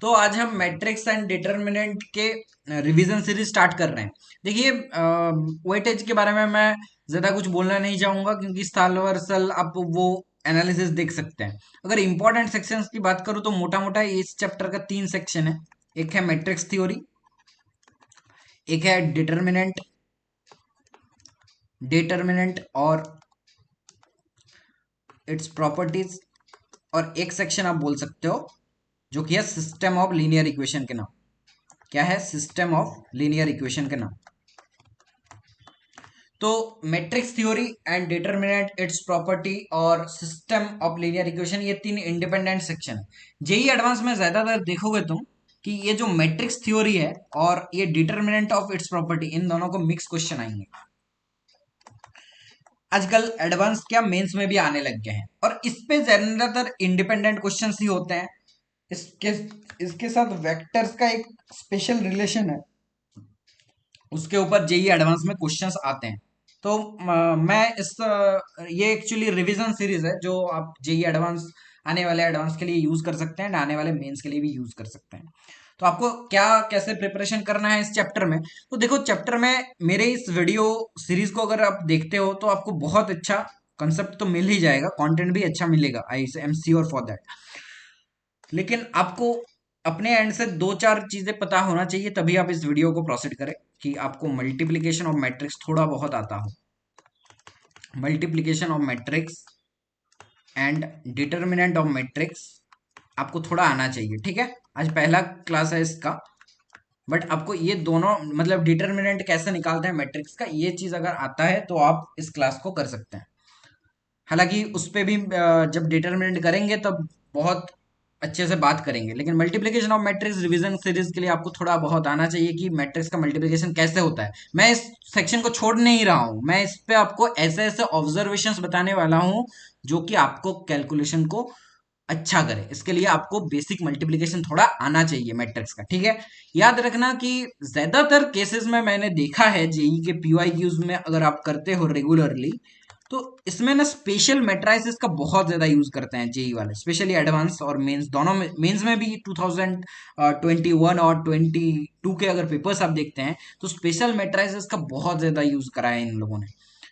तो आज हम मैट्रिक्स एंड डिटर्मिनेंट के रिवीजन सीरीज स्टार्ट कर रहे हैं। देखिए, वेटेज के बारे में मैं ज्यादा कुछ बोलना नहीं चाहूंगा क्योंकि साल भर साल आप वो एनालिसिस देख सकते हैं। अगर इंपॉर्टेंट सेक्शंस की बात करूं तो मोटा मोटा इस चैप्टर का 3 सेक्शन है। एक है मैट्रिक्स थ्योरी, एक है डिटर्मिनेंट डिटर्मिनेंट और इट्स प्रॉपर्टीज, और एक सेक्शन आप बोल सकते हो जो कि है सिस्टम ऑफ लीनियर इक्वेशन के नाम। क्या है? सिस्टम ऑफ लीनियर इक्वेशन के नाम। तो matrix theory and determinant it's property और सिस्टम ऑफ लीनियर इक्वेशन, ये 3 इंडिपेंडेंट सेक्शन है। जेई एडवांस में ज्यादातर देखोगे तुम कि ये जो मैट्रिक्स थ्योरी है और ये डिटरमिनेंट ऑफ इट्स प्रॉपर्टी, इन दोनों को मिक्स क्वेश्चन आएंगे। आजकल एडवांस क्या मेंस में भी आने लग गए हैं और इस पे ज्यादातर इंडिपेंडेंट क्वेश्चंस ही होते हैं। इसके इसके साथ वेक्टर्स का एक स्पेशल रिलेशन है, उसके ऊपर जेई एडवांस में क्वेश्चंस आते हैं। तो मैं ये एक्चुअली रिवीजन सीरीज है जो आप जेई एडवांस, आने वाले एडवांस के लिए यूज कर सकते हैं, आने वाले मेंस के लिए भी यूज कर सकते हैं। तो आपको क्या कैसे प्रिपरेशन करना है इस चैप्टर में? तो देखो, चैप्टर में मेरे इस वीडियो सीरीज को अगर आप देखते हो तो आपको बहुत अच्छा कंसेप्ट तो मिल ही जाएगा, कंटेंट भी अच्छा मिलेगा, I am sure for that. लेकिन आपको अपने एंड से दो चार चीजें पता होना चाहिए, तभी आप इस वीडियो को प्रोसीड करें। कि आपको मल्टीप्लिकेशन ऑफ मैट्रिक्स थोड़ा बहुत आता हो, multiplication of matrix and determinant of matrix आपको थोड़ा आना चाहिए। ठीक है, आज पहला क्लास है इसका। बट आपको ये दोनों, मतलब डिटर्मिनेंट कैसे निकालते हैं मैट्रिक्स का, ये चीज अगर आता है तो आप इस क्लास को कर सकते हैं। हालांकि उस पे भी जब डिटरमिनेंट करेंगे तब बहुत अच्छे से बात करेंगे, लेकिन multiplication of matrix revision series के लिए आपको थोड़ा बहुत आना चाहिए कि मैट्रिक्स का मल्टीप्लिकेशन कैसे होता है। मैं इस सेक्शन को छोड़ नहीं रहा हूं, मैं इस पे आपको ऐसे ऐसे ऑब्जर्वेशंस बताने वाला हूं जो कि आपको कैलकुलेशन को अच्छा करे। इसके लिए आपको बेसिक मल्टीप्लिकेशन थोड़ा आना चाहिए मैट्रिक्स का। ठीक है, याद रखना कि ज्यादातर केसेस में मैंने देखा है जेई के पीवाई क्यूज में, अगर आप करते हो रेगुलरली तो इसमें ना स्पेशल मैट्राइसिस का बहुत ज्यादा यूज करते हैं जेई वाले, स्पेशली एडवांस और मेंस दोनों में। मेंस में भी 2021 और 22 के अगर पेपर्स आप देखते हैं तो स्पेशल मैट्राइसिस का बहुत ज्यादा यूज करा है इन लोगों ने।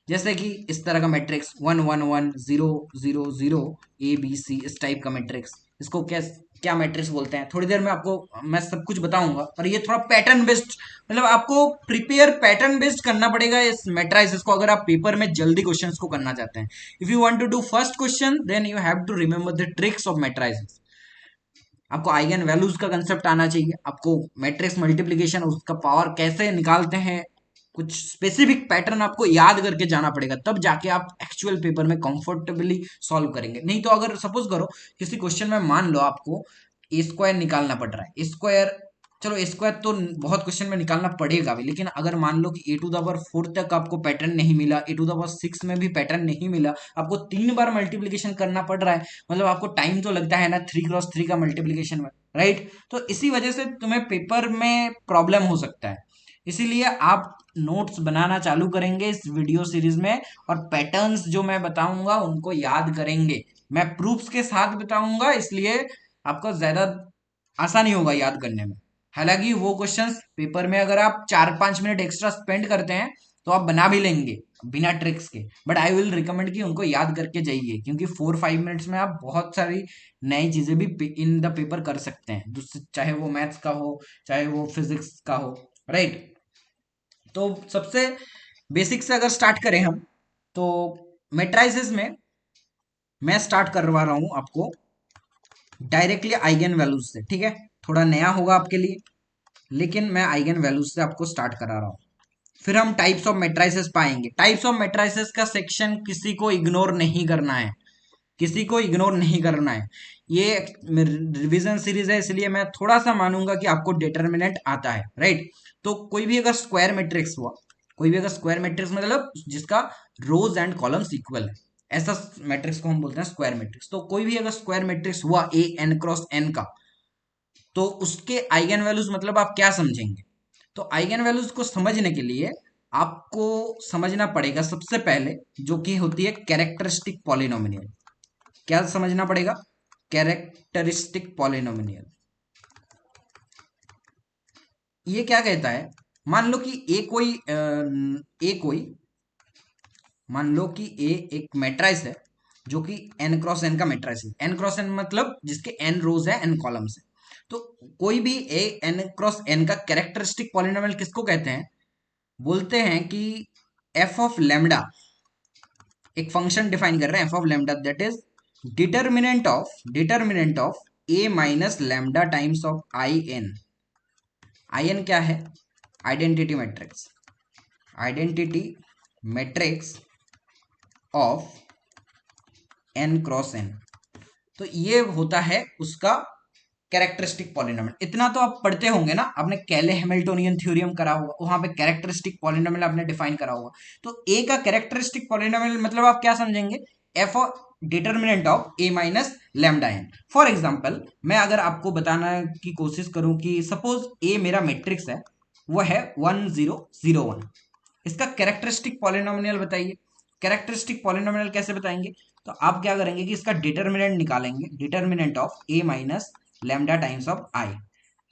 जैसे कि इस तरह का मैट्रिक्स 1 1 1 0 0 0 ABC, इस टाइप का मैट्रिक्स, इसको क्या क्या मैट्रिक्स बोलते हैं थोड़ी देर में आपको मैं सब कुछ बताऊंगा। पर ये थोड़ा पैटर्न बेस्ड, मतलब आपको प्रिपेयर पैटर्न बेस्ड करना पड़ेगा इस मैट्राइसिस को, अगर आप पेपर में जल्दी क्वेश्चंस को करना चाहते हैं। If you want to do first question then you have to remember the tricks of matrices. आपको आइगन वैल्यूज का कंसेप्ट आना चाहिए, आपको मैट्रिक्स मल्टीप्लिकेशन उसका पावर कैसे निकालते हैं, कुछ स्पेसिफिक पैटर्न आपको याद करके जाना पड़ेगा, तब जाके आप एक्चुअल पेपर में कंफर्टेबली सॉल्व करेंगे। नहीं तो अगर सपोज करो किसी क्वेश्चन में मान लो आपको ए स्क्वायर निकालना पड़ रहा है, ए स्क्वायर, चलो ए स्क्वायर तो बहुत क्वेश्चन में निकालना पड़ेगा भी, लेकिन अगर मान लो कि ए टू द पावर 4 तक आपको पैटर्न नहीं मिला, ए टू द पावर 6 में भी पैटर्न नहीं मिला, आपको 3 बार मल्टीप्लीकेशन करना पड़ रहा है, मतलब आपको टाइम तो लगता है ना 3 क्रॉस 3 का मल्टीप्लीकेशन में, राइट? तो इसी वजह से तुम्हें पेपर में प्रॉब्लम हो सकता है। इसीलिए आप नोट्स बनाना चालू करेंगे इस वीडियो सीरीज में, और पैटर्न्स जो मैं बताऊंगा उनको याद करेंगे। मैं प्रूफ्स के साथ बताऊंगा, इसलिए आपको ज्यादा आसानी होगा याद करने में। हालांकि वो क्वेश्चंस पेपर में अगर आप 4 5 मिनट एक्स्ट्रा स्पेंड करते हैं तो आप बना भी लेंगे बिना ट्रिक्स के, बट आई विल रिकमेंड कि उनको याद करके जाइए, क्योंकि 4 5 मिनट्स में आप बहुत सारी नई चीजें भी इन द पेपर कर सकते हैं, चाहे वो मैथ्स का हो, चाहे वो फिजिक्स का हो, राइट? तो सबसे बेसिक से अगर स्टार्ट करें हम, तो मेट्राइसिस में मैं स्टार्ट करवा रहा हूं आपको डायरेक्टली आइगन वैल्यूज से। ठीक है, थोड़ा नया होगा आपके लिए, लेकिन मैं आइगन वैल्यूज से आपको स्टार्ट करा रहा हूँ। फिर हम टाइप्स ऑफ मेट्राइसेस पाएंगे। टाइप्स ऑफ मेट्राइसेस का सेक्शन किसी को इग्नोर नहीं करना है, किसी को इग्नोर नहीं करना है। ये रिवीजन सीरीज है, इसलिए मैं थोड़ा सा मानूंगा कि आपको डिटर्मिनेंट आता है, राइट? तो कोई भी अगर स्क्वायर मैट्रिक्स हुआ, कोई भी अगर स्क्वायर मैट्रिक्स मतलब जिसका रोज एंड कॉलम्स इक्वल है, ऐसा मैट्रिक्स को हम बोलते हैं स्क्वायर मैट्रिक्स। तो कोई भी अगर स्क्वायर मैट्रिक्स हुआ ए एन क्रॉस एन का, तो उसके आइगन वैल्यूज मतलब आप क्या समझेंगे? तो आइगन वैल्यूज को समझने के लिए आपको समझना पड़ेगा सबसे पहले जो कि होती है कैरेक्टरिस्टिक पॉलिनोमियल। क्या समझना पड़ेगा? Characteristic polynomial. ये क्या कहता है, मान लो कि ए कोई मान लो कि ए एक मैट्रिक्स है जो कि n क्रॉस n का मैट्रिक्स है। n क्रॉस n मतलब जिसके n रोज है n कॉलम्स है। तो कोई भी ए n क्रॉस n का कैरेक्टरिस्टिक पॉलिनोमियल किसको कहते हैं, बोलते हैं कि एफ ऑफ लेमडा, एक फंक्शन डिफाइन कर रहे हैं F of lambda that is determinant of A minus lambda times of I N. I N क्या है, identity matrix, identity matrix of N cross N. तो ये होता है उसका कैरेक्टरिस्टिक पॉलिनोमियल। इतना तो आप पढ़ते होंगे ना, आपने कैले हैमिल्टोनियन थ्योरम करा होगा, वहां पे कैरेक्टरिस्टिक पॉलिनोमियल आपने डिफाइन करा होगा। तो ए का कैरेक्टरिस्टिक पॉलिनोमियल मतलब आप क्या समझेंगे, F of determinant of A minus lambda N. For example मैं अगर आपको बताना की कोशिश करूं कि सपोज ए मेरा मैट्रिक्स है, वो है 1001, इसका कैरेक्टरिस्टिक पॉलिनोमियल बताइए। कैरेक्टरिस्टिक पॉलिनोमियल कैसे बताएंगे, तो आप क्या करेंगे कि इसका डिटर्मिनेंट निकालेंगे, determinant of A minus lambda times of I,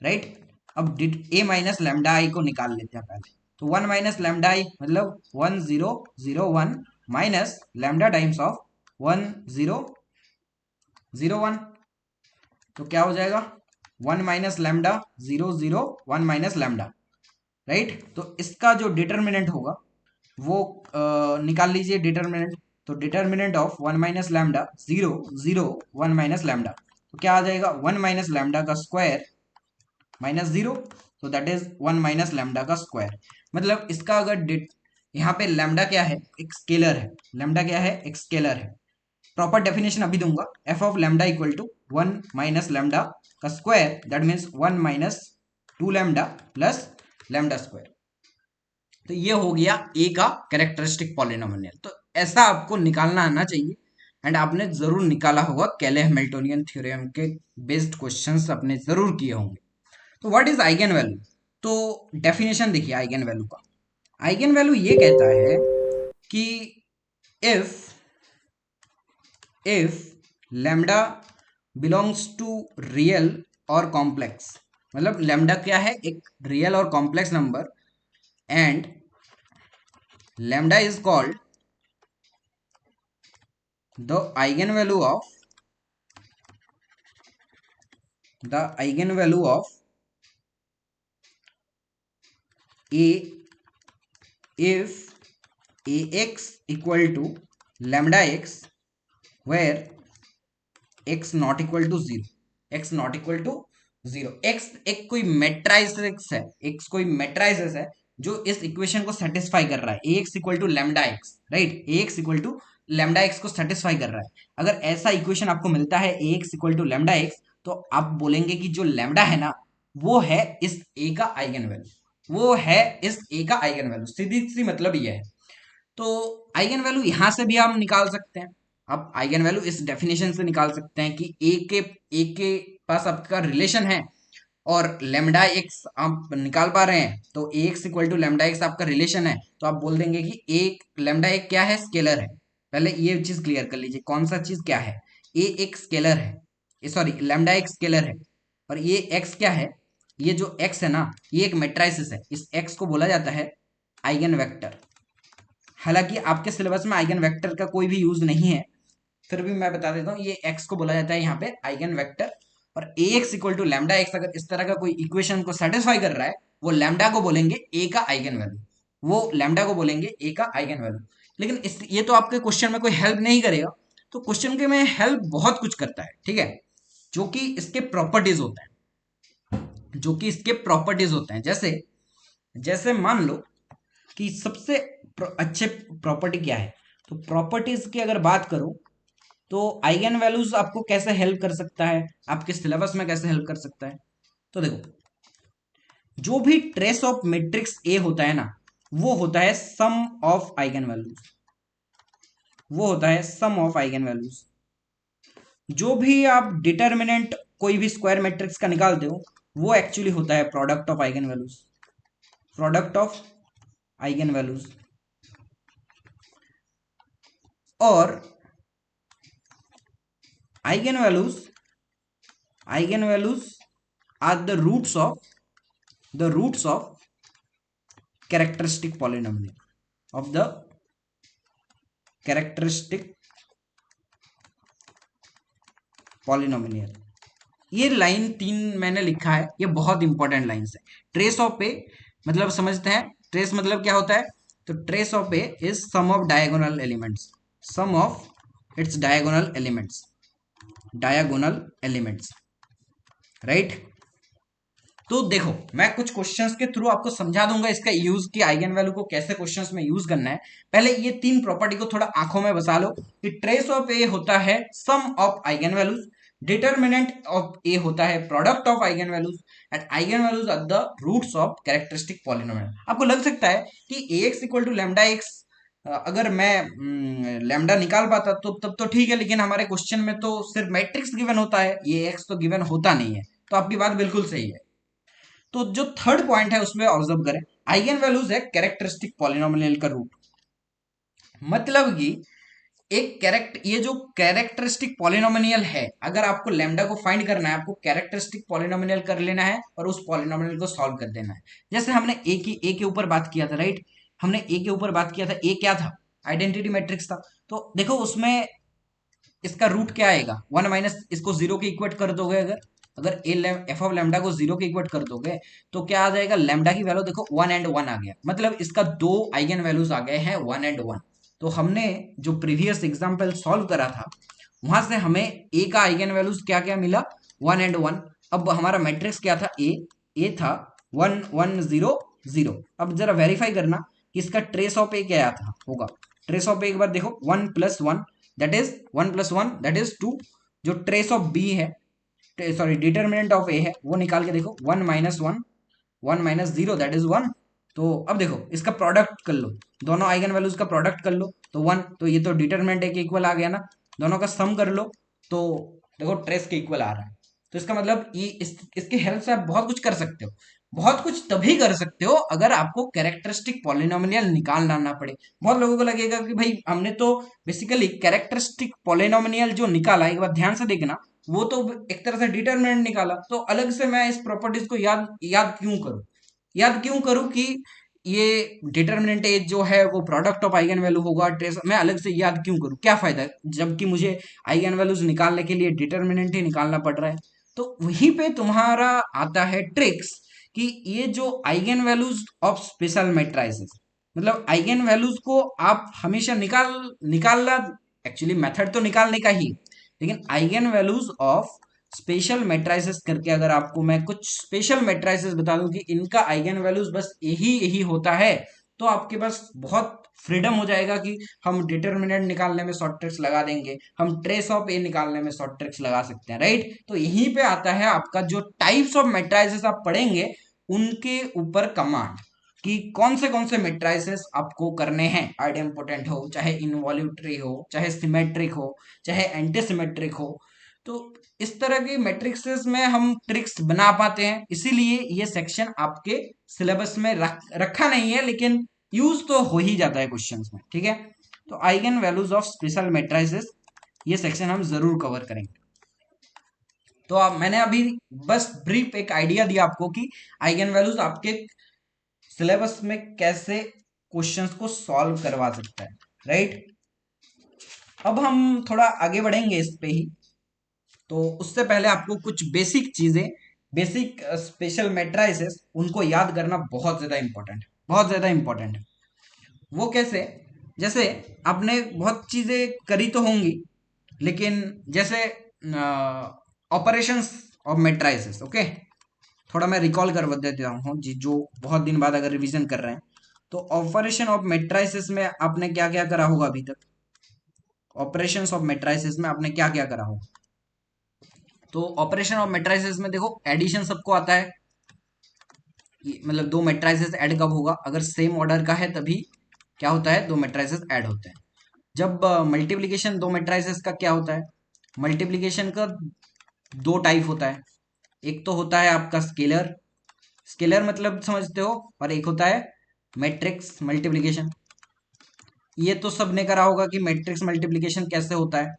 right. अब ए माइनस लैम्डा आई को निकाल लेते हैं पहले। तो 1 माइनस लैम्डा आई मतलब 1001 माइनस लैम्डा टाइम्स ऑफ 1001, तो क्या हो जाएगा 1 minus lambda 001 minus lambda, right. तो इसका जो डिटर्मिनेंट होगा वो निकाल लीजिए डिटर्मिनेंट। तो determinant of 1 minus lambda 001 minus lambda, तो क्या आ जाएगा 1 माइनस लैम्डा का स्क्वायर माइनस 0, तो दैट इज 1 माइनस लैम्डा का स्क्वायर। मतलब इसका अगर यहाँ पे लैम्डा क्या है, एक स्केलर है। लैम्डा क्या है, एक स्केलर है। प्रॉपर डेफिनेशन अभी दूंगा, F of lambda equal to 1 minus lambda का square, that means 1 minus 2 lambda plus lambda square. तो ये हो गया ए का कैरेक्टरिस्टिक पॉलिनोमियल। तो ऐसा आपको निकालना आना चाहिए, एंड आपने जरूर निकाला होगा, कैले हैमिल्टोनियन थ्योरम के बेस्ड क्वेश्चंस आपने जरूर किए होंगे। तो व्हाट इज आइगन वैल्यू, तो डेफिनेशन देखिए आइगन वैल्यू का। आइगन वैल्यू ये कहता है कि if lambda belongs to real और कॉम्प्लेक्स, मतलब लैम्डा क्या है, एक रियल और complex number, and lambda is called the eigenvalue of a if ax equal to lambda x where x not equal to 0, x not equal to 0, x एक कोई matrix है, x कोई matrix है जो इस इक्वेशन को satisfy कर रहा है, ax equal to lambda X, right. ax equal to lambda X को सेटिस्फाई कर रहा है। अगर ऐसा इक्वेशन आपको मिलता है ax equal to lambda X, तो आप बोलेंगे कि जो लैम्डा है ना, वो है इस a का आइगन वैल्यू, वो है इस a का आइगन वैल्यू। सीधी सी मतलब ये है। तो आइगन वैल्यू यहां से भी हम निकाल सकते हैं। आप आइगन वैल्यू इस डेफिनेशन से निकाल सकते हैं कि ए के पास आपका रिलेशन है और लेमडा एक्स आप निकाल पा रहे हैं, तो A X equal to lambda X आपका रिलेशन है, तो आप बोल देंगे कि एक लेमडा एक क्या है, स्केलर है। पहले ये चीज क्लियर कर लीजिए, कौन सा चीज क्या है, ए एक स्केलर है, सॉरी लेमडा एक स्केलर है, और ये एक्स क्या है, ये जो एक्स है ना, ये एक मैट्रिक्स है। इस एक्स को बोला जाता है आइगन वेक्टर। हालांकि आपके सिलेबस में आइगन वेक्टर का कोई भी यूज नहीं है, फिर भी मैं बता देता हूँ, ये एक्स को बोला जाता है यहाँ पे आइगन वेक्टर। और A X equal to lambda X अगर इस तरह का कोई इक्वेशन को सेटिस्फाई कर रहा है, वो लैम्डा को बोलेंगे ए का आइगन वैल्यू, वो लैम्डा को बोलेंगे ए का आइगन वैल्यू। लेकिन ये तो आपके क्वेश्चन में कोई हेल्प नहीं करेगा। तो क्वेश्चन के में हेल्प बहुत कुछ करता है, ठीक है, जो कि इसके प्रॉपर्टीज होते हैं, जो कि इसके प्रॉपर्टीज होते हैं। जैसे जैसे मान लो कि सबसे अच्छे प्रॉपर्टी क्या है, तो प्रॉपर्टीज की अगर बात करूं, तो आइगन वैल्यूज आपको कैसे हेल्प कर सकता है, आपके सिलेबस में कैसे हेल्प कर सकता है। तो देखो, जो भी ट्रेस ऑफ मैट्रिक्स ए होता है ना, वो होता है सम ऑफ आइगन वैल्यूज, वो होता है सम ऑफ आइगन वैल्यूज। जो भी आप डिटर्मिनेंट कोई भी स्क्वायर मैट्रिक्स का निकालते हो, वो एक्चुअली होता है product of eigen values, product of eigen values. और eigen values are the roots of the roots of characteristic polynomial, of the characteristic polynomial. ये लाइन 3 मैंने लिखा है, ये बहुत इंपॉर्टेंट लाइन्स है। ट्रेस ऑफ ए मतलब समझते हैं, ट्रेस मतलब क्या होता है। तो trace of A is sum of diagonal elements, sum of its diagonal elements, diagonal elements, right. तो देखो मैं कुछ क्वेश्चंस के थ्रू आपको समझा दूंगा इसका यूज, की आइगन वैल्यू को कैसे क्वेश्चंस में यूज करना है। पहले ये 3 प्रॉपर्टी को थोड़ा आंखों में बसा लो कि ट्रेस ऑफ ए होता है sum of eigen values, determinant of A होता है product of eigen values, and eigen values are the roots of characteristic polynomial. आपको लग सकता है कि ax equal to lambda X, अगर मैं लैम्डा निकाल पाता तो तब तो ठीक है, लेकिन हमारे क्वेश्चन में तो सिर्फ मैट्रिक्स गिवन होता है, ये एक्स तो गिवन होता नहीं है। तो आपकी बात बिल्कुल सही है। तो जो थर्ड पॉइंट है उसमें ऑब्जर्व करें, आइगन वैल्यूज है कैरेक्टरिस्टिक पॉलिनोमियल का रूट। मतलब कि एक कैरेक्ट ये जो कैरेक्टरिस्टिक पॉलिनोमियल है, अगर आपको लैम्डा को फाइंड करना है, आपको कैरेक्टरिस्टिक पॉलिनोमियल कर लेना है और उस पॉलिनोमियल को सॉल्व कर देना है। जैसे हमने ए के ऊपर बात किया था, राइट। हमने ए के ऊपर बात किया था, ए क्या था, आइडेंटिटी मैट्रिक्स था। तो देखो उसमें इसका रूट क्या आएगा, 1 माइनस, इसको 0 के इक्वेट कर दोगे, अगर अगर एफ ऑफ लैम्डा को 0 के इक्वेट कर दोगे तो क्या आ जाएगा, लैम्डा की वैल्यू देखो 1 एंड 1 आ गया, मतलब इसका 2 आइगन वैल्यूज आ गए हैं 1 एंड 1। तो हमने जो प्रीवियस एग्जाम्पल सॉल्व करा था वहां से हमें ए का आइगन वैल्यूज क्या क्या मिला, 1 एंड 1। अब हमारा मैट्रिक्स क्या था, ए था 1 1 0 0। अब जरा वेरीफाई करना कि इसका ट्रेस ऑफ ए क्या था होगा। ट्रेस ऑफ ए एक बार देखो, 1 plus 1 that is 1 plus 1 that is 2। जो ट्रेस ऑफ बी है, सॉरी डिटर्मिनेंट ऑफ ए है, वो निकाल के देखो, 1 माइनस 1 1 माइनस 0 दैट इज 1। तो अब देखो इसका प्रोडक्ट कर लो, दोनों आइगन वैल्यूज का प्रोडक्ट कर लो तो 1, तो ये तो डिटर्मिनेंट ए के इक्वल आ गया ना। दोनों का सम कर लो तो देखो ट्रेस के इक्वल आ रहा है। तो इसका मतलब ये इसकी हेल्प से आप बहुत कुछ कर सकते हो। बहुत कुछ तभी कर सकते हो अगर आपको कैरेक्टरिस्टिक पॉलिनोमियल निकालना ना पड़े। बहुत लोगों को लगेगा कि भाई हमने तो बेसिकली कैरेक्टरिस्टिक पॉलिनोमियल जो निकाला, एक बार ध्यान से देखना, वो तो एक तरह से डिटरमिनेंट निकाला, तो अलग से मैं इस प्रॉपर्टीज को याद याद क्यों करूं, याद क्यों करूं कि ये डिटर्मिनेंट एज जो है वो प्रोडक्ट ऑफ आइगन वैल्यू होगा, ट्रेस मैं अलग से याद क्यों करूं, क्या फायदा है, जबकि मुझे आइगन वैल्यूज निकालने के लिए डिटर्मिनेंट ही निकालना पड़ रहा है। तो वहीं पे तुम्हारा आता है ट्रिक्स कि ये जो eigen values of special matrices, मतलब आइगन वैल्यूज को आप हमेशा निकालना, एक्चुअली मेथड तो निकालने का ही, लेकिन eigen values of special matrices करके अगर आपको मैं कुछ स्पेशल मैट्रिसेस बता दूं कि इनका आइगन वैल्यूज बस यही यही होता है, तो आपके पास बहुत फ्रीडम हो जाएगा कि हम डिटर्मिनेंट निकालने में शॉर्ट ट्रिक्स लगा देंगे, हम ट्रेस ऑफ ए निकालने में शॉर्ट ट्रिक्स लगा सकते हैं, राइट। तो यहीं पे आता है आपका जो टाइप्स ऑफ मैट्रिसेस आप पढ़ेंगे उनके ऊपर कमांड, कि कौन से मैट्रिसेस आपको करने हैं, आइडेम्पोटेंट हो, चाहे इनवॉल्यूटरी हो, चाहे सिमेट्रिक हो, चाहे एंटी सिमेट्रिक हो। तो इस तरह के मैट्रिक्सेस में हम ट्रिक्स बना पाते हैं, इसीलिए ये सेक्शन आपके सिलेबस में रखा नहीं है, लेकिन यूज तो हो ही जाता है क्वेश्चंस में, ठीक है। तो eigen values of special matrices, ये सेक्शन हम जरूर कवर करेंगे। तो आप मैंने अभी बस ब्रीफ एक आइडिया दिया आपको कि आइगन वैल्यूज आपके सिलेबस में कैसे क्वेश्चंस को सॉल्व करवा सकता है, राइट। अब हम थोड़ा आगे बढ़ेंगे इस पे ही। तो उससे पहले आपको कुछ बेसिक चीजें, बेसिक स्पेशल मैट्रिसेस, उनको याद करना बहुत ज्यादा इंपॉर्टेंट है, बहुत ज्यादा इंपॉर्टेंट है। वो कैसे, जैसे आपने बहुत चीजें करी तो होंगी, लेकिन जैसे ऑपरेशंस ऑफ मैट्रिसेस, ओके, थोड़ा मैं रिकॉल कर देता हूँ जी, जो बहुत दिन बाद अगर रिवीजन कर रहे हैं। तो ऑपरेशन ऑफ मैट्रिसेस में आपने क्या क्या करा होगा अभी तक, ऑपरेशंस ऑफ मैट्रिसेस में आपने क्या क्या करा होगा। तो ऑपरेशन ऑफ मैट्रिसेस में देखो एडिशन सबको आता है, मतलब दो मैट्रिसेस ऐड कब होगा, अगर सेम ऑर्डर का है तभी क्या होता है, दो मैट्रिसेस ऐड होते हैं। जब मल्टीप्लिकेशन दो मैट्रिसेस का क्या होता है, मल्टीप्लिकेशन का दो टाइप होता है, एक तो होता है आपका स्केलर, स्केलर मतलब समझते हो, और एक होता है मैट्रिक्स मल्टीप्लिकेशन। ये तो सबने करा होगा कि मैट्रिक्स मल्टीप्लिकेशन कैसे होता है।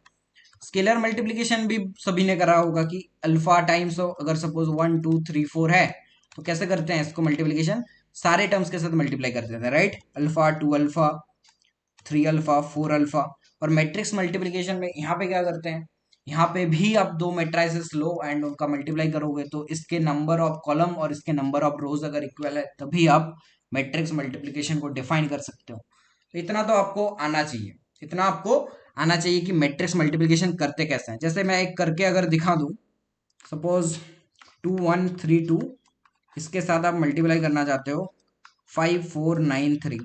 स्केलर मल्टीप्लिकेशन भी सभी ने करा होगा कि अल्फा टाइम्स, अगर सपोज 1 2 3 4 है तो कैसे करते हैं इसको मल्टीप्लीकेशन, सारे टर्म्स के साथ मल्टीप्लाई कर देते हैं, right. Alpha, 2 alpha, 3 alpha, 4 alpha. और मैट्रिक्स मल्टीप्लीकेशन में यहाँ पे क्या करते हैं, यहाँ पे भी आप दो मैट्राइसेस लो एंड उनका मल्टीप्लाई करोगे तो इसके नंबर ऑफ कॉलम और इसके नंबर ऑफ रोज अगर इक्वल है तभी आप मैट्रिक्स मल्टीप्लीकेशन को डिफाइन कर सकते हो। तो इतना तो आपको आना चाहिए, इतना आपको आना चाहिए कि मैट्रिक्स मल्टीप्लीकेशन करते कैसे हैं। जैसे मैं एक करके अगर दिखा दूं, सपोज 2 1 3 2, इसके साथ आप मल्टीप्लाई करना चाहते हो 5 4 9 3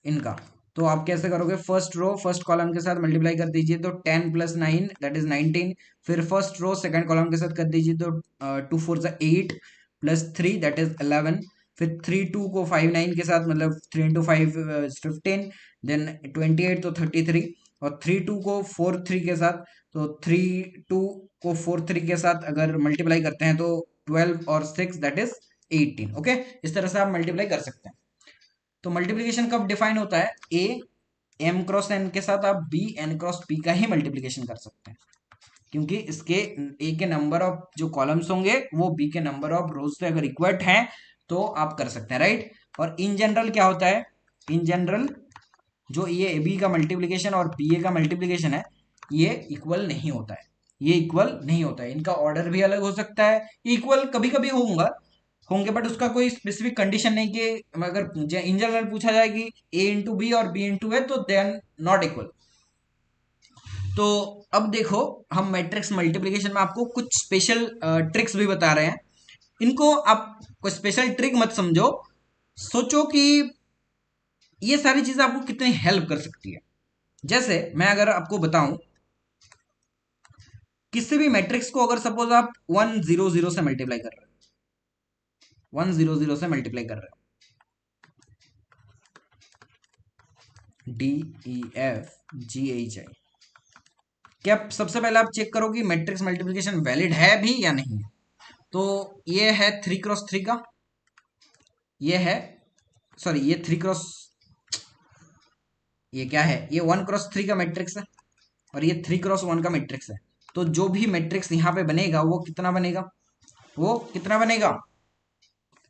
इनका, तो आप कैसे करोगे, फर्स्ट रो फर्स्ट कॉलम के साथ मल्टीप्लाई कर दीजिए तो 10 + 9 दैट इज 19। फिर फर्स्ट रो सेकंड कॉलम के साथ कर दीजिए तो 2 4 8 + 3 दैट इज 11। फिर 3 2 को 5 9 के साथ, मतलब 3 × 5 is 15, देन 28 तो 33, और 3 2 को 4 3 के साथ, तो 3 2 को 4 3 के साथ अगर मल्टीप्लाई करते हैं तो 12 और 6 दैट इज 18। ओके, इस तरह से आप मल्टीप्लाई कर सकते हैं। तो मल्टीप्लीकेशन कब डिफाइन होता है, ए m क्रॉस n के साथ आप b n क्रॉस p का ही मल्टीप्लीकेशन कर सकते हैं, क्योंकि इसके a के नंबर ऑफ जो कॉलम्स होंगे वो b के नंबर ऑफ रोज से अगर इक्वल हैं तो आप कर सकते हैं, राइट। और इन जनरल क्या होता है, इन जनरल जो ये ab का मल्टीप्लीकेशन और ba का मल्टीप्लीकेशन है ये इक्वल नहीं होता है, ये इक्वल नहीं होता है, इनका ऑर्डर भी अलग हो सकता है। इक्वल कभी कभी होंगे बट उसका कोई स्पेसिफिक कंडीशन नहीं कि अगर इन जनरल पूछा जाए कि a इंटू बी और b इंटू ए तो दे आर नॉट इक्वल। तो अब देखो, हम मैट्रिक्स मल्टीप्लीकेशन में आपको कुछ स्पेशल ट्रिक्स भी बता रहे हैं। इनको आप कोई स्पेशल ट्रिक मत समझो, सोचो कि ये सारी चीजें आपको कितनी हेल्प कर सकती है। जैसे मैं अगर आपको बताऊं, किसी भी मैट्रिक्स को अगर सपोज आप 1 0 0 से मल्टीप्लाई कर रहे हो, 1 0 0 से मल्टीप्लाई कर रहे हो, D E F G H I, क्या सबसे पहले आप चेक करो कि मैट्रिक्स मल्टीप्लिकेशन वैलिड है भी या नहीं है। तो ये है 3 क्रॉस 3 का, ये है, सॉरी ये 3 क्रॉस, ये क्या है, ये 1 क्रॉस 3 का मैट्रिक्स है और ये 3 क्रॉस 1 का मैट्रिक्स है। तो जो भी मैट्रिक्स यहाँ पे बनेगा वो कितना बनेगा, वो कितना बनेगा,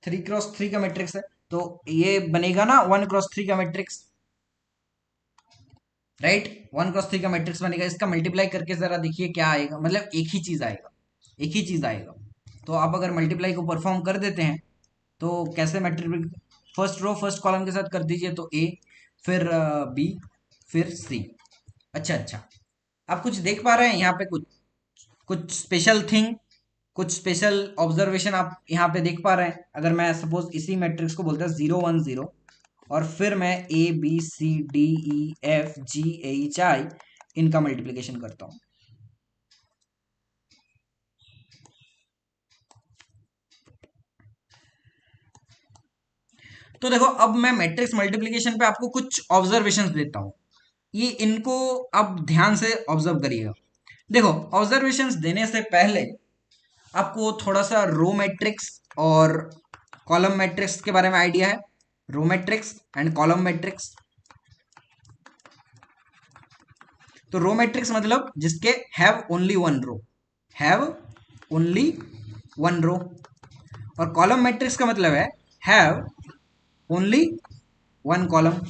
3 क्रॉस 3 का मैट्रिक्स है तो ये बनेगा ना 1 क्रॉस 3 का मैट्रिक्स, राइट। 1 क्रॉस 3 का मैट्रिक्स बनेगा, इसका मल्टीप्लाई करके जरा देखिए क्या आएगा, मतलब एक ही चीज आएगा, एक ही चीज आएगा। तो आप अगर मल्टीप्लाई को परफॉर्म कर देते हैं तो कैसे matrix, first row first column के साथ कर दीजिए तो ए, फिर बी, फिर सी। अच्छा अच्छा, आप कुछ देख पा रहे हैं यहाँ पे, कुछ कुछ स्पेशल थिंग, कुछ स्पेशल ऑब्जर्वेशन आप यहाँ पे देख पा रहे हैं। अगर मैं सपोज इसी मैट्रिक्स को बोलता है 0 1 0 और फिर मैं A B C D E F G H I इनका मल्टीप्लीकेशन करता हूं, तो देखो अब मैं मैट्रिक्स मल्टीप्लीकेशन पे आपको कुछ ऑब्जर्वेशंस देता हूं, ये इनको आप ध्यान से ऑब्जर्व करिएगा। देखो, ऑब्जर्वेशंस देने से पहले आपको थोड़ा सा रो मैट्रिक्स और कॉलम मैट्रिक्स के बारे में आइडिया है, row matrix and column matrix. तो रो मैट्रिक्स मतलब जिसके have only one row, have only one row. और कॉलम मैट्रिक्स का मतलब है हैव ओनली वन कॉलम,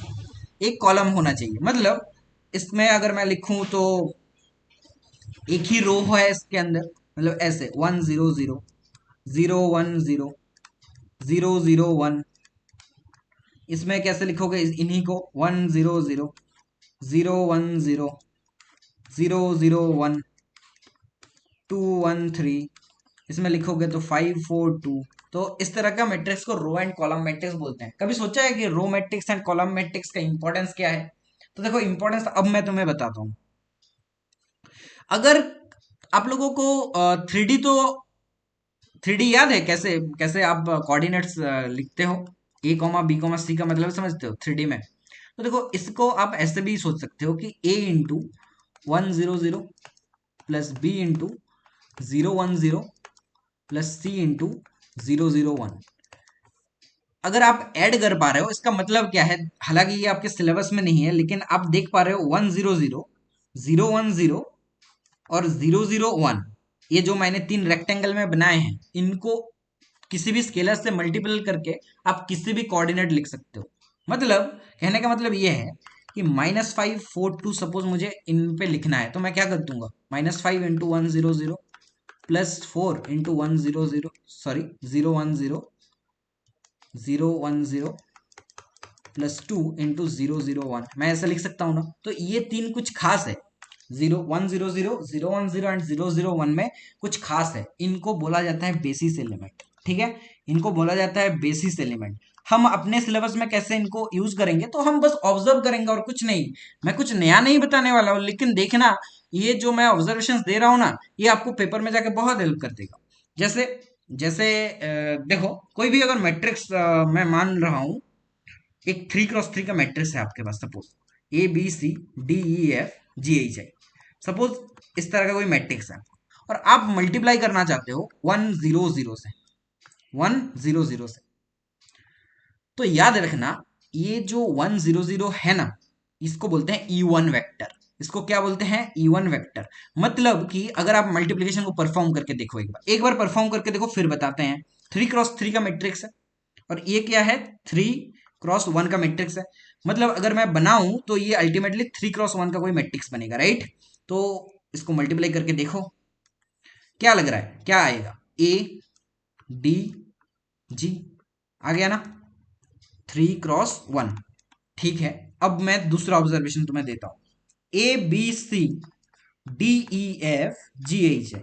एक कॉलम होना चाहिए। मतलब इसमें अगर मैं लिखूं तो एक ही रो है इसके अंदर, मतलब ऐसे 1 0 0 0 1 0 0 0 1, इसमें कैसे लिखोगे इन्हीं को 1 0 0 0 1 0 0 0 1 2 1 3, इसमें लिखोगे तो 5 4 2। तो इस तरह का मैट्रिक्स को रो एंड कॉलम मैट्रिक्स बोलते हैं। कभी सोचा है कि row matrix and column matrix का इंपॉर्टेंस क्या है? तो देखो इंपॉर्टेंस अब मैं तुम्हें बताता हूं। अगर आप लोगों को 3D, तो 3D याद है कैसे कैसे आप कोऑर्डिनेट्स लिखते हो, ए कॉमा बी कॉमा सी का मतलब समझते हो 3D में। तो देखो इसको आप ऐसे भी सोच सकते हो कि A into 1 0 0 plus B into 0 1 0 plus C into 0 0 1। अगर आप ऐड कर पा रहे हो इसका मतलब क्या है, हालांकि ये आपके सिलेबस में नहीं है लेकिन आप देख पा रहे हो 1 0 0 0 1 0 और 0 0 1, ये जो मैंने तीन रेक्टेंगल में बनाए हैं इनको किसी भी स्केलर से मल्टीपल करके आप किसी भी कोऑर्डिनेट लिख सकते हो। मतलब कहने का मतलब ये है कि -5 4 2 सपोज मुझे इन पे लिखना है, तो मैं क्या कर दूंगा, -5 × 100 +4 × 100 सॉरी 010 +2 × 001, मैं ऐसा लिख सकता हूँ ना। तो ये तीन कुछ खास है, 0100 010 एंड 001 में कुछ खास है। इनको बोला जाता है बेसिस एलिमेंट, ठीक है, इनको बोला जाता है बेसिस एलिमेंट। हम अपने सिलेबस में कैसे इनको यूज करेंगे, तो हम बस ऑब्जर्व करेंगे और कुछ नहीं। मैं कुछ नया नहीं बताने वाला हूँ, लेकिन देखना ये जो मैं ऑब्जर्वेशन दे रहा हूँ ना, ये आपको पेपर में जाके बहुत हेल्प कर देगा। जैसे जैसे देखो कोई भी अगर मैट्रिक्स मैं मान रहा हूँ, एक 3 × 3 का मैट्रिक्स है आपके पास, सपोज ABCDEFGHI, सपोज इस तरह का कोई मैट्रिक्स है और आप मल्टीप्लाई करना चाहते हो 100 से, 100 से। तो याद रखना ये जो 100 है ना, इसको बोलते हैं E1 वेक्टर। इसको क्या बोलते हैं, E1 वेक्टर। मतलब कि अगर आप मल्टीप्लिकेशन को परफॉर्म करके देखो, एक बार परफॉर्म करके देखो, फिर बताते हैं। 3 × 3 का मैट्रिक्स है और ये क्या है, 3 × 1 का मैट्रिक्स है। मतलब अगर मैं बनाऊं तो ये अल्टीमेटली 3 × 1 का कोई मैट्रिक्स बनेगा, राइट। तो इसको मल्टीप्लाई करके देखो, क्या लग रहा है, क्या आएगा, ADG आ गया ना, 3 × 1, ठीक है। अब मैं दूसरा ऑब्जर्वेशन तुम्हें देता हूं, ABCDEFGHI,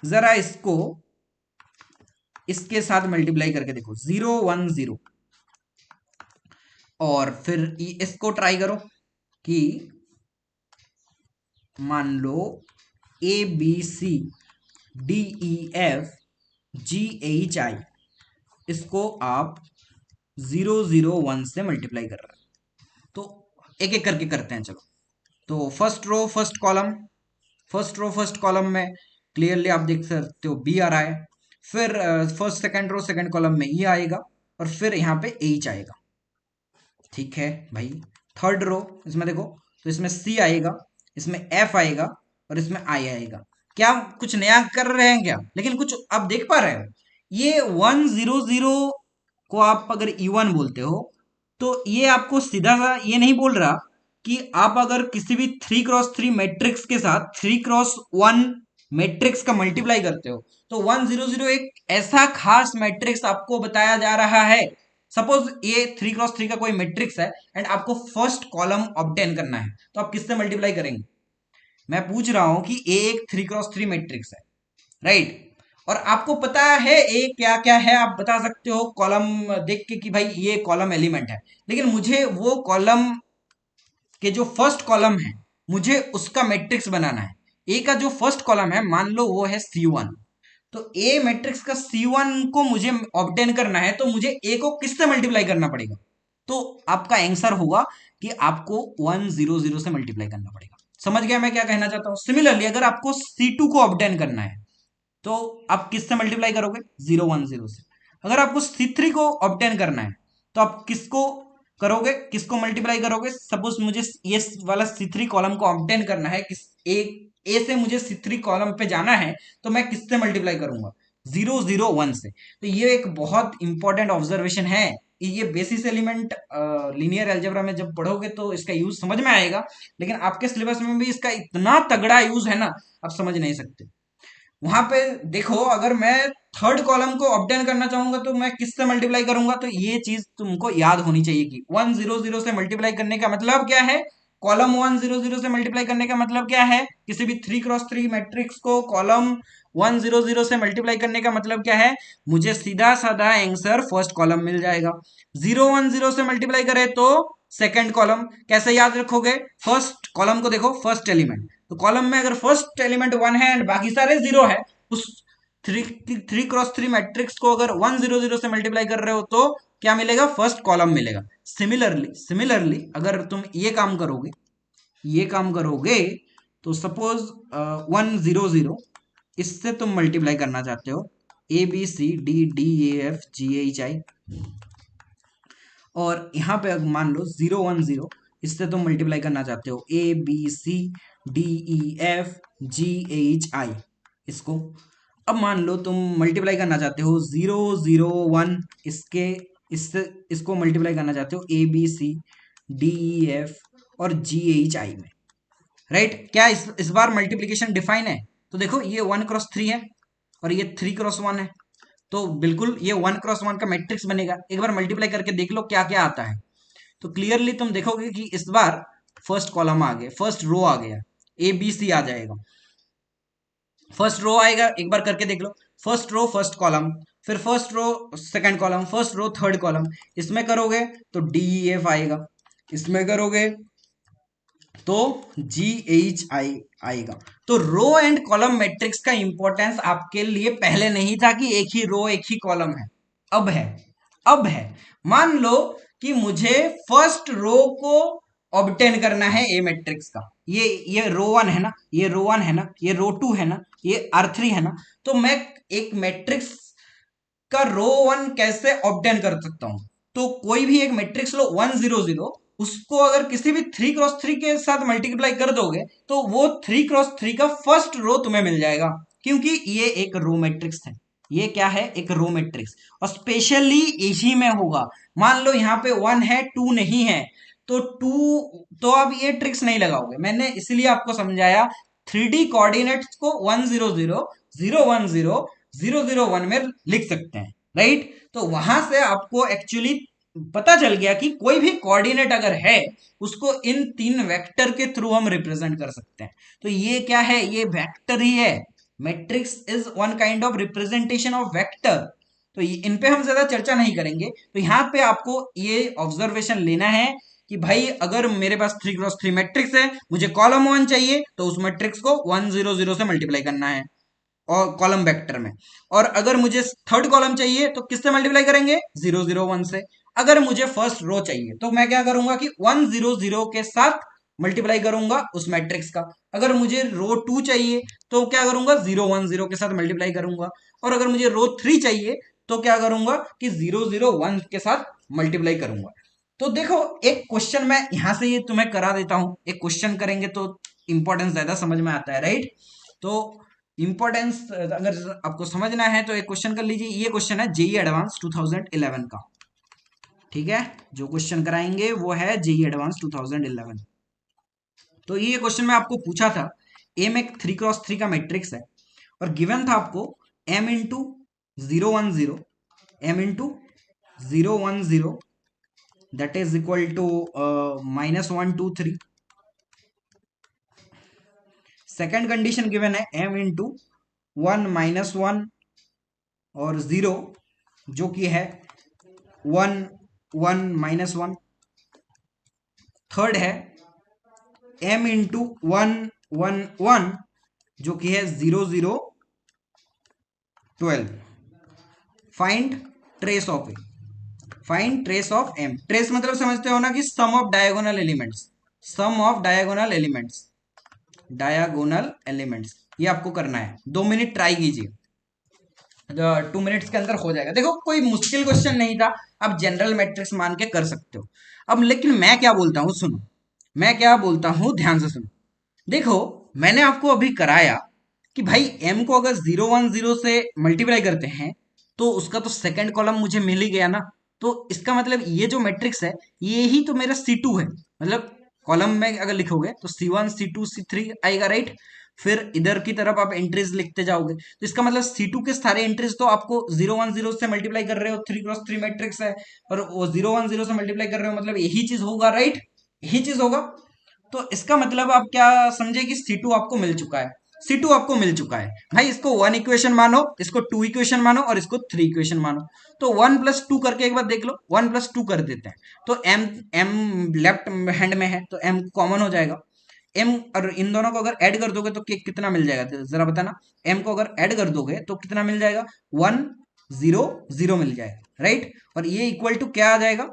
जरा इसको इसके साथ मल्टीप्लाई करके देखो, 010, और फिर इसको ट्राई करो कि मान लो ABCDEFGHI, इसको आप 001 से मल्टीप्लाई कर रहे हैं। तो एक एक करके करते हैं, चलो। तो फर्स्ट रो फर्स्ट कॉलम में क्लियरली आप देख सकते हो B आ रहा है, फिर first second row second column में E आएगा, और फिर यहाँ पे H आएगा, ठीक है भाई। थर्ड रो इसमें देखो, तो इसमें C आएगा, इसमें F आएगा, और इसमें I आएगा। क्या कुछ नया कर रहे हैं क्या, लेकिन कुछ आप देख पा रहे हो। ये 100 को आप अगर E1 बोलते हो, तो ये आपको सीधा सा ये नहीं बोल रहा कि आप अगर किसी भी 3 × 3 मैट्रिक्स के साथ 3 × 1 मैट्रिक्स का मल्टीप्लाई करते हो, तो 100 एक ऐसा खास मैट्रिक्स आपको बताया जा रहा है। सपोज ये 3 × 3 का कोई मैट्रिक्स है एंड आपको फर्स्ट कॉलम ऑब्टेन करना है, तो आप किससे मल्टीप्लाई करेंगे। मैं पूछ रहा हूं कि ए एक 3 × 3 मैट्रिक्स है, राइट। और आपको पता है ए क्या क्या है, आप बता सकते हो कॉलम देख के कि भाई ये कॉलम एलिमेंट है, लेकिन मुझे वो कॉलम के जो फर्स्ट कॉलम है, मुझे उसका मैट्रिक्स बनाना है। ए का जो फर्स्ट कॉलम है, मान लो वो है C1, तो ए मैट्रिक्स का C1 को मुझे ऑब्टेन करना है, तो मुझे ए को किससे मल्टीप्लाई करना पड़ेगा। तो आपका आंसर होगा कि आपको 100 से मल्टीप्लाई करना पड़ेगा। समझ गया मैं क्या कहना चाहता हूं। सिमिलरली अगर आपको C2 को ऑब्टेन करना है, तो आप किससे मल्टीप्लाई करोगे, 010 से। अगर आपको C3 को ऑब्टेन करना है, तो आप किसको करोगे, किसको मल्टीप्लाई करोगे। सपोज मुझे ये वाला C3 कॉलम को ऑब्टेन करना है, किस ए से मुझे C3 कॉलम पे जाना है, तो मैं किससे मल्टीप्लाई करूंगा, 001 से। तो ये एक बहुत इंपॉर्टेंट ऑब्जर्वेशन है। ये बेसिस एलिमेंट लीनियर अलजेब्रा में जब पढ़ोगे तो इसका यूज समझ में आएगा, लेकिन आपके सिलेबस में भी इसका इतना तगड़ा यूज है ना, आप समझ नहीं सकते। वहां पे देखो, अगर मैं थर्ड कॉलम को ऑब्टेन करना चाहूंगा, तो मैं किससे मल्टीप्लाई करूंगा। तो ये चीज तुमको याद होनी चाहिए कि 100 से मल्टीप्लाई करने का मतलब क्या है, कॉलम 100 से मल्टीप्लाई करने का मतलब क्या है, किसी भी 3 × 3 मैट्रिक्स को कॉलम 100 से मल्टीप्लाई करने का मतलब क्या है, मुझे सीधा साधा आंसर फर्स्ट कॉलम मिल जाएगा। 010 से मल्टीप्लाई करे तो सेकंड कॉलम, कैसे याद रखोगे, फर्स्ट कॉलम को देखो, फर्स्ट एलिमेंट, तो कॉलम में अगर फर्स्ट एलिमेंट 1 है एंड बाकी सारे 0 है, उस 3 × 3 मैट्रिक्स को अगर 100 से मल्टीप्लाई कर रहे हो, तो क्या मिलेगा, फर्स्ट कॉलम मिलेगा। सिमिलरली अगर तुम ये काम करोगे, तो सपोज 100 इससे तुम मल्टीप्लाई करना चाहते हो, ABCDDEFGHI, और यहां पे मान लो 010 इससे तुम मल्टीप्लाई करना चाहते हो ABCDEFGHI, इसको अब मान लो तुम मल्टीप्लाई करना चाहते हो 0 0 1, इसके इससे इसको मल्टीप्लाई करना चाहते हो ABCDEF और GHI में, राइट। क्या इस बार मल्टीप्लीकेशन डिफाइन है? तो देखो ये 1 क्रॉस 3 है और ये 3 क्रॉस 1 है, तो बिल्कुल ये 1 क्रॉस 1 का मैट्रिक्स बनेगा। एक बार मल्टीप्लाई करके देख लो क्या क्या आता है, तो क्लियरली तुम देखोगे कि इस बार फर्स्ट कॉलम आ गया, फर्स्ट रो आ गया, ABC आ जाएगा, फर्स्ट रो आएगा। एक बार करके देख लो, फर्स्ट रो फर्स्ट कॉलम, फिर first row second column, first row third column. इसमें करोगे तो DEF आएगा, इसमें करोगे तो GHI आएगा। तो रो एंड कॉलम मैट्रिक्स का इंपॉर्टेंस आपके लिए पहले नहीं था कि एक ही रो एक ही कॉलम है, अब है। अब है, मान लो कि मुझे फर्स्ट रो को ऑब्टेन करना है ए मैट्रिक्स का। ये रो 1 है ना, ये रो 1 है ना, ये रो 2 है ना, ये R3 है ना, तो मैं एक मैट्रिक्स का रो 1 कैसे ऑब्टेन कर सकता हूं? तो कोई भी एक मैट्रिक्स लो 1 0 0, उसको अगर किसी भी 3 क्रॉस 3 के साथ मल्टीप्लाई कर दोगे तो वो 3 क्रॉस 3 का फर्स्ट रो तुम्हें मिल जाएगा, क्योंकि ये एक रो मैट्रिक्स है। ये क्या है? एक रो मैट्रिक्स। और स्पेशली इसी में होगा, मान लो यहाँ पे 1 है 2 नहीं है, तो 2, तो अब ये ट्रिक्स नहीं लगाओगे। मैंने इसलिए आपको समझाया, 3D कोऑर्डिनेट्स को 1 0 0 0 1 0 0 0 1 में लिख सकते हैं, राइट। तो वहां से आपको एक्चुअली पता चल गया कि कोई भी कोऑर्डिनेट अगर है उसको इन 3 वेक्टर के थ्रू हम रिप्रेजेंट कर सकते हैं। तो ये क्या है? ये वेक्टर ही है। Matrix is one kind of representation of vector. तो इन पे हम ज्यादा चर्चा नहीं करेंगे। तो यहाँ पे आपको ये ऑब्जर्वेशन लेना है कि भाई अगर मेरे पास 3 क्रॉस 3 मैट्रिक्स है, मुझे कॉलम 1 चाहिए, तो उस मैट्रिक्स को 1 0 0 से मल्टीप्लाई करना है और कॉलम वेक्टर में। और अगर मुझे थर्ड कॉलम चाहिए तो किससे मल्टीप्लाई करेंगे? 0 0 1 से। अगर मुझे फर्स्ट रो चाहिए तो मैं क्या करूंगा कि 1 0 0 के साथ मल्टीप्लाई करूंगा उस मैट्रिक्स का। अगर मुझे रो 2 चाहिए तो क्या करूंगा? 0 1 0 के साथ मल्टीप्लाई करूंगा। और अगर मुझे रो 3 चाहिए तो क्या करूंगा कि 0 0 1 के साथ मल्टीप्लाई करूंगा। तो देखो, एक क्वेश्चन मैं यहां से ये तुम्हें करा देता हूं, एक क्वेश्चन करेंगे तो इंपॉर्टेंस ज्यादा समझ में आता है, राइट। तो इंपॉर्टेंस अगर आपको समझना है तो एक क्वेश्चन कर लीजिए। ये क्वेश्चन है जेई एडवांस 2011 का, ठीक है। जो क्वेश्चन कराएंगे वो है जेई एडवांस 2011। तो ये क्वेश्चन में आपको पूछा था, एम एक 3 क्रॉस 3 का मैट्रिक्स है और गिवन था आपको m into 0 1 0, m into 0 1 0, that is equal to -1 2 3। Second condition given है m इंटू 1 - 1 और 0, जो कि है 1 1 - 1। थर्ड है m इंटू 1 1 1, जो कि है 0 0 12। Find trace of A, find trace of m। Trace मतलब समझते हो ना कि sum of diagonal elements, sum of diagonal elements, diagonal elements. ये आपको करना है, 2 मिनट ट्राई कीजिए, 2 मिनट्स के अंदर हो जाएगा। देखो कोई मुश्किल क्वेश्चन नहीं था, आप जनरल मैट्रिक्स मान के कर सकते हो। अब लेकिन मैं क्या बोलता हूँ सुनो, मैं क्या बोलता हूँ ध्यान से सुनो। देखो, मैंने आपको अभी कराया कि भाई m को अगर 0 1 0 से मल्टीप्लाई करते हैं तो उसका तो सेकंड कॉलम मुझे मिल ही गया ना। तो इसका मतलब ये जो मैट्रिक्स है ये ही तो मेरा C2 है। मतलब कॉलम में अगर लिखोगे तो C1 C2 C3 आएगा, राइट। फिर इधर की तरफ आप एंट्रीज लिखते जाओगे, तो इसका मतलब C2 के सारे एंट्रीज तो आपको 0 1 0 से मल्टीप्लाई कर रहे हो, 3 क्रॉस 3 मैट्रिक्स है और वो 0 1 0 से मल्टीप्लाई कर रहे हो, मतलब यही चीज होगा, राइट। यही चीज होगा। तो इसका मतलब आप क्या समझे कि C2 आपको मिल चुका है। C2 आपको मिल चुका है भाई, इसको 1 इक्वेशन मानो, इसको 2 इक्वेशन मानो और इसको 3 इक्वेशन मानो। तो 1 + 2 करके एक बार देख लो, 1 + 2 कर देते हैं। तो m लेफ्ट हैंड में है तो m कॉमन हो जाएगा। m और इन दोनों को अगर ऐड कर दोगे तो कितना मिल जाएगा? तो जरा बताना। m को अगर ऐड कर दोगे तो कितना मिल जाएगा? 1 0 0 मिल जाएगा, राइट। और ये इक्वल टू क्या आ जाएगा?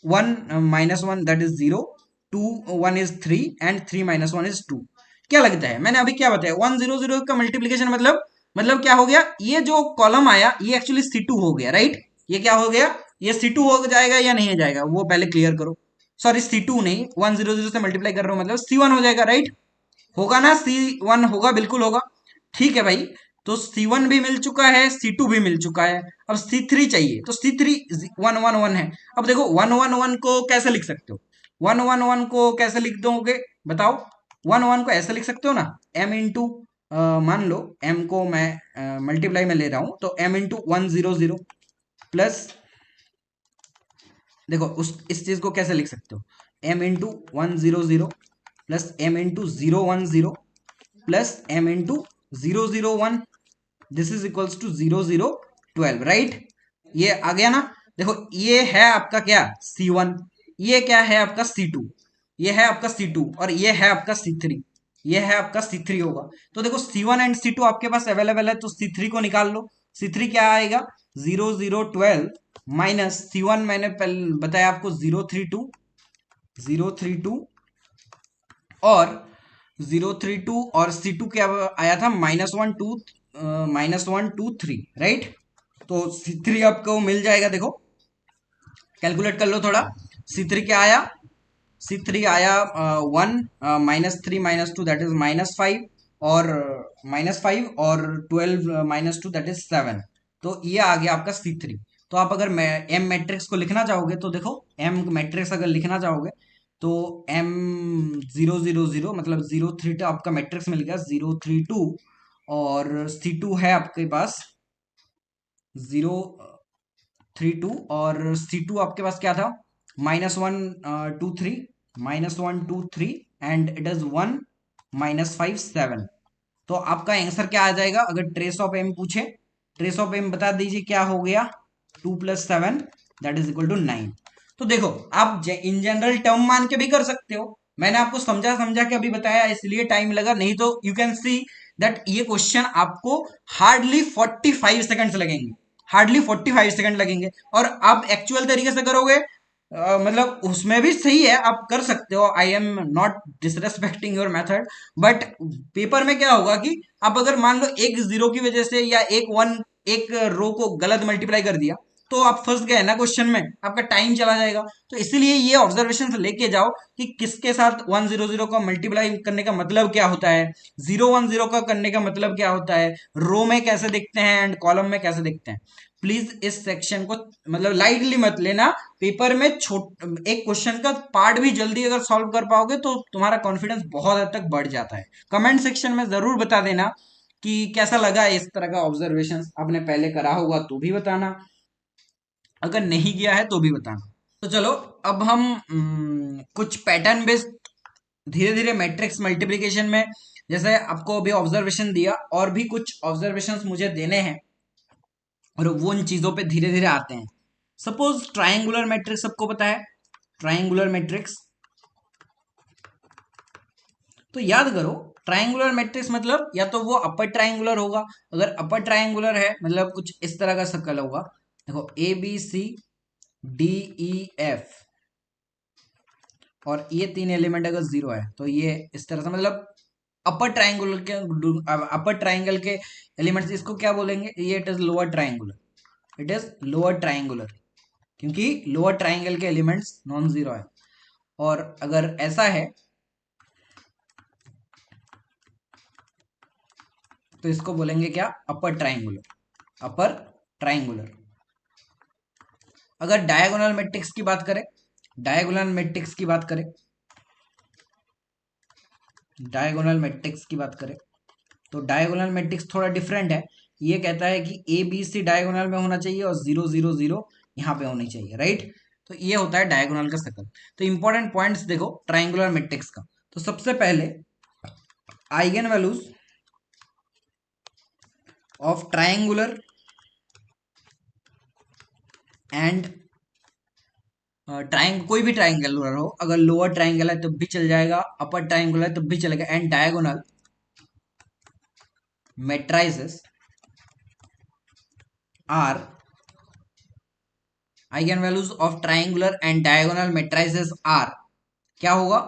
1 - 1 that is 0, 2 1 is 3 and 3 - 1 is 2। क्या लगता है मैंने अभी क्या बताया? 1 0 0 का मल्टीप्लीकेशन मतलब क्या हो गया? ये जो कॉलम आया ये एक्चुअली C2 हो गया, राइट। ये क्या हो गया? ये C2 हो जाएगा या नहीं हो जाएगा वो पहले क्लियर करो। सॉरी, C2 नहीं, 1 0 0 से मल्टीप्लाई कर रहा हूं मतलब C1 हो जाएगा, राइट। होगा ना? C1 होगा, बिल्कुल होगा। ठीक है भाई, तो C1 भी मिल चुका है, C2 भी मिल चुका है, अब C3 चाहिए। तो C3 1 1 1 है। अब देखो 1 1 1 को कैसे लिख सकते हो, 1 1 1 को कैसे लिख दोगे बताओ। 1 1 को ऐसे लिख सकते हो ना, m इंटू, मान लो m को मैं मल्टीप्लाई में ले रहा हूं, तो m इंटू 100 प्लस, देखो उस इस चीज को कैसे लिख सकते हो, m into 100 plus m into 010 plus m into 001, this is equals to 0012, right. ये आ गया ना। देखो ये है आपका क्या C1, ये क्या है आपका C2, ये है आपका C2 और ये है आपका C3, ये है आपका C3 होगा। तो देखो C1 एंड C2 आपके पास अवेलेबल है, तो C3 को निकाल लो। C3 क्या आएगा, 0012 माइनस C1 मैंने पहले बताया आपको 032 और 032 और C2 क्या आया था, -1 2 राइट। तो C3 आपको मिल जाएगा, देखो कैलकुलेट कर लो थोड़ा। C3 क्या आया, C3 आया 1 -3 -2 दैट इज -5 और -5 और 12 -2 दैट इज 7। तो ये आ गया आपका C3। तो आप अगर M मैट्रिक्स को लिखना चाहोगे तो देखो M मैट्रिक्स अगर लिखना चाहोगे तो M 0 0 0 मतलब 0 3 2 आपका मैट्रिक्स मिल गया 0 3 2 और C2 है आपके पास 0 3 2 और C2 आपके पास क्या था, -1 2 3 -1 2 3 एंड इट इज 1 -5 7। तो आपका आंसर क्या आ जाएगा, अगर ट्रेस ऑफ एम पूछे, ट्रेस ऑफ एम बता दीजिए क्या हो गया, 2 + 7 दैट इज इक्वल टू 9। तो देखो आप इन जनरल टर्म मान के भी कर सकते हो, मैंने आपको समझा समझा के अभी बताया इसलिए टाइम लगा, नहीं तो यू कैन सी दैट ये क्वेश्चन आपको हार्डली 45 सेकंड्स लगेंगे, हार्डली 45 सेकंड लगेंगे। और आप एक्चुअल तरीके से करोगे, मतलब उसमें भी सही है, आप कर सकते हो, I am not disrespecting your method, but paper में क्या होगा कि आप अगर मान लो एक जीरो की वजह से या एक रो को गलत मल्टीप्लाई कर दिया तो आप फंस गए ना क्वेश्चन में, आपका टाइम चला जाएगा। तो इसीलिए ये ऑब्जर्वेशन लेके जाओ कि किसके साथ 100 का मल्टीप्लाई करने का मतलब क्या होता है, 010 का करने का मतलब क्या होता है, रो में कैसे देखते हैं एंड कॉलम में कैसे देखते हैं। प्लीज इस सेक्शन को मतलब लाइटली मत लेना, पेपर में एक क्वेश्चन का पार्ट भी जल्दी अगर सॉल्व कर पाओगे तो तुम्हारा कॉन्फिडेंस बहुत हद तक बढ़ जाता है। कमेंट सेक्शन में जरूर बता देना कि कैसा लगा इस तरह का ऑब्जर्वेशन, आपने पहले करा होगा तो भी बताना, अगर नहीं किया है तो भी बताना। तो चलो अब हम कुछ पैटर्न बेस्ड धीरे धीरे मैट्रिक्स मल्टीप्लिकेशन में, जैसे आपको अभी ऑब्जर्वेशन दिया और भी कुछ ऑब्जर्वेशंस मुझे देने हैं और वो उन चीजों पे धीरे धीरे आते हैं। सपोज ट्राइंगुलर मैट्रिक्स सबको पता है, ट्राइंगुलर मैट्रिक्स, तो याद करो ट्राइंगुलर मैट्रिक्स मतलब या तो वो अपर ट्राइंगुलर होगा, अगर अपर ट्राइंगुलर है मतलब कुछ इस तरह का सर्कल होगा, देखो ABCDEF और ये 3 एलिमेंट अगर 0 है तो ये इस तरह से, मतलब अपर ट्राइंगल के एलिमेंट्स, इसको क्या बोलेंगे, ये it is lower triangular, it is lower triangular, क्योंकि लोअर ट्राइंगल के एलिमेंट्स नॉन जीरो है। और अगर ऐसा है तो इसको बोलेंगे क्या, अपर ट्राइंगुलर, अपर ट्राइंगुलर। अगर डायगोनल मैट्रिक्स की बात करें, डायगोनल मैट्रिक्स की बात करें, डायगोनल मैट्रिक्स की बात करें तो डायगोनल मैट्रिक्स थोड़ा डिफरेंट है। ये कहता है कि ABC डायगोनल में होना चाहिए और 0 0 0 यहाँ पे होनी चाहिए, राइट। तो ये होता है डायगोनल का सर्कल। तो इंपॉर्टेंट पॉइंट्स देखो ट्राइंगुलर मैट्रिक्स का, तो सबसे पहले eigen values of triangular and कोई भी ट्राइंगुलर हो, अगर लोअर ट्राइंगल है तब भी चल जाएगा, अपर ट्राइंगुलर है तब भी चलेगा, and diagonal matrices are eigen values of triangular and diagonal matrices are क्या होगा,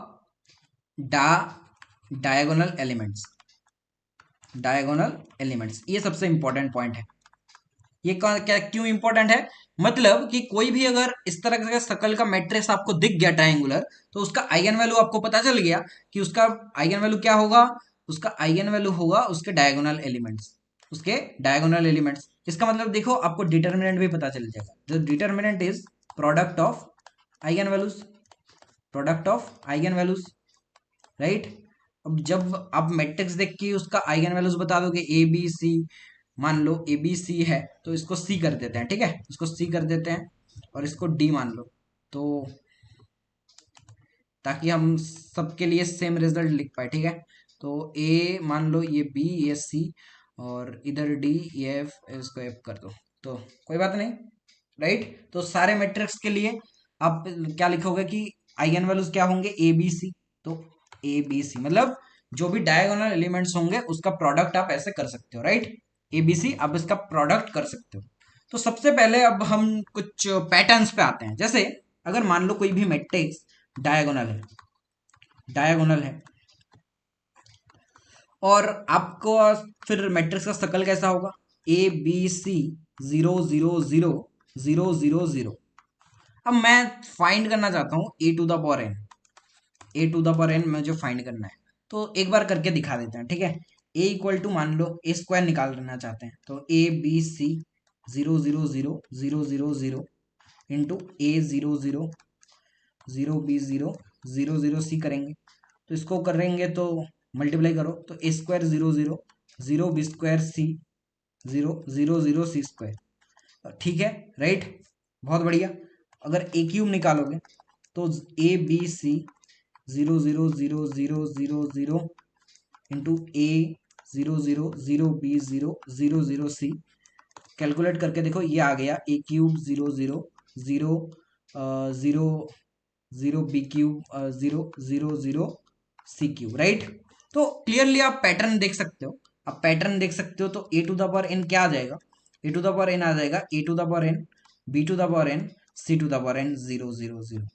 डा डायगोनल एलिमेंट्स, डायगोनल एलिमेंट्स। ये सबसे इंपॉर्टेंट पॉइंट है। ये क्या क्यों इंपॉर्टेंट है, मतलब कि कोई भी अगर इस तरह का सर्कल का मैट्रिक्स आपको दिख गया ट्राइंगुलर, तो उसका आइगन वैल्यू आपको पता चल गया कि उसका आइगन वैल्यू क्या होगा, उसका आइगन वैल्यू होगा उसके डायगोनल एलिमेंट्स, उसके डायगोनल एलिमेंट्स। इसका मतलब देखो आपको डिटर्मिनेंट भी पता चल जाएगा। जो determinant is product of eigen values, product of eigen values, right. अब जब आप मैट्रिक्स देख के उसका आइगन वैल्यूज बता दोगे ए बी सी, मान लो ए बी सी है तो इसको सी कर देते हैं, ठीक है, इसको सी कर देते हैं और इसको डी मान लो, तो ताकि हम सबके लिए सेम रिजल्ट लिख पाए, ठीक है। तो ए मान लो, ये बी, ये सी, और इधर डी, ये एफ, इसको एफ कर दो, तो कोई बात नहीं, राइट। तो सारे मैट्रिक्स के लिए आप क्या लिखोगे कि आइगन वैल्यूज क्या होंगे, ए बी सी। तो ए बी सी मतलब जो भी डायगोनल एलिमेंट्स होंगे उसका प्रोडक्ट आप ऐसे कर सकते हो, राइट। ए बी सी आप इसका प्रोडक्ट कर सकते हो। तो सबसे पहले अब हम कुछ पैटर्न्स पे आते हैं। जैसे अगर मान लो कोई भी मैट्रिक्स डायगोनल है, डायगोनल है, और आपको फिर मैट्रिक्स का शकल कैसा होगा, ए बी सी, 0 0 0 0 0 0। अब मैं फाइंड करना चाहता हूं A to the power N, A to the power N मुझे फाइंड करना है, तो एक बार करके दिखा देते हैं, ठीक है। ए इक्वल टू मान लो ए स्क्वायर निकालना चाहते हैं, तो A B C 0 0 0 0 0 0 into A 0 0 0 B 0 0 0 C करेंगे। तो इसको करेंगे तो मल्टीप्लाई करो, तो A square 0 0 0 B square C 0 0 0 C square, ठीक है, राइट, बहुत बढ़िया। अगर ए क्यूब निकालोगे तो A B C 0 0 0 0 0 0 into A 0 0 0 B 0 0 0 C. Calculate करके देखो, ये आ गया A cube 0 0 0 0 0 B cube 0 0 0 C cube, right. तो क्लियरली आप पैटर्न देख सकते हो, आप पैटर्न देख सकते हो। तो A to the power N क्या आ जाएगा, A to the power N आ जाएगा A to the power N B to the power N C to the power N 0 0 0,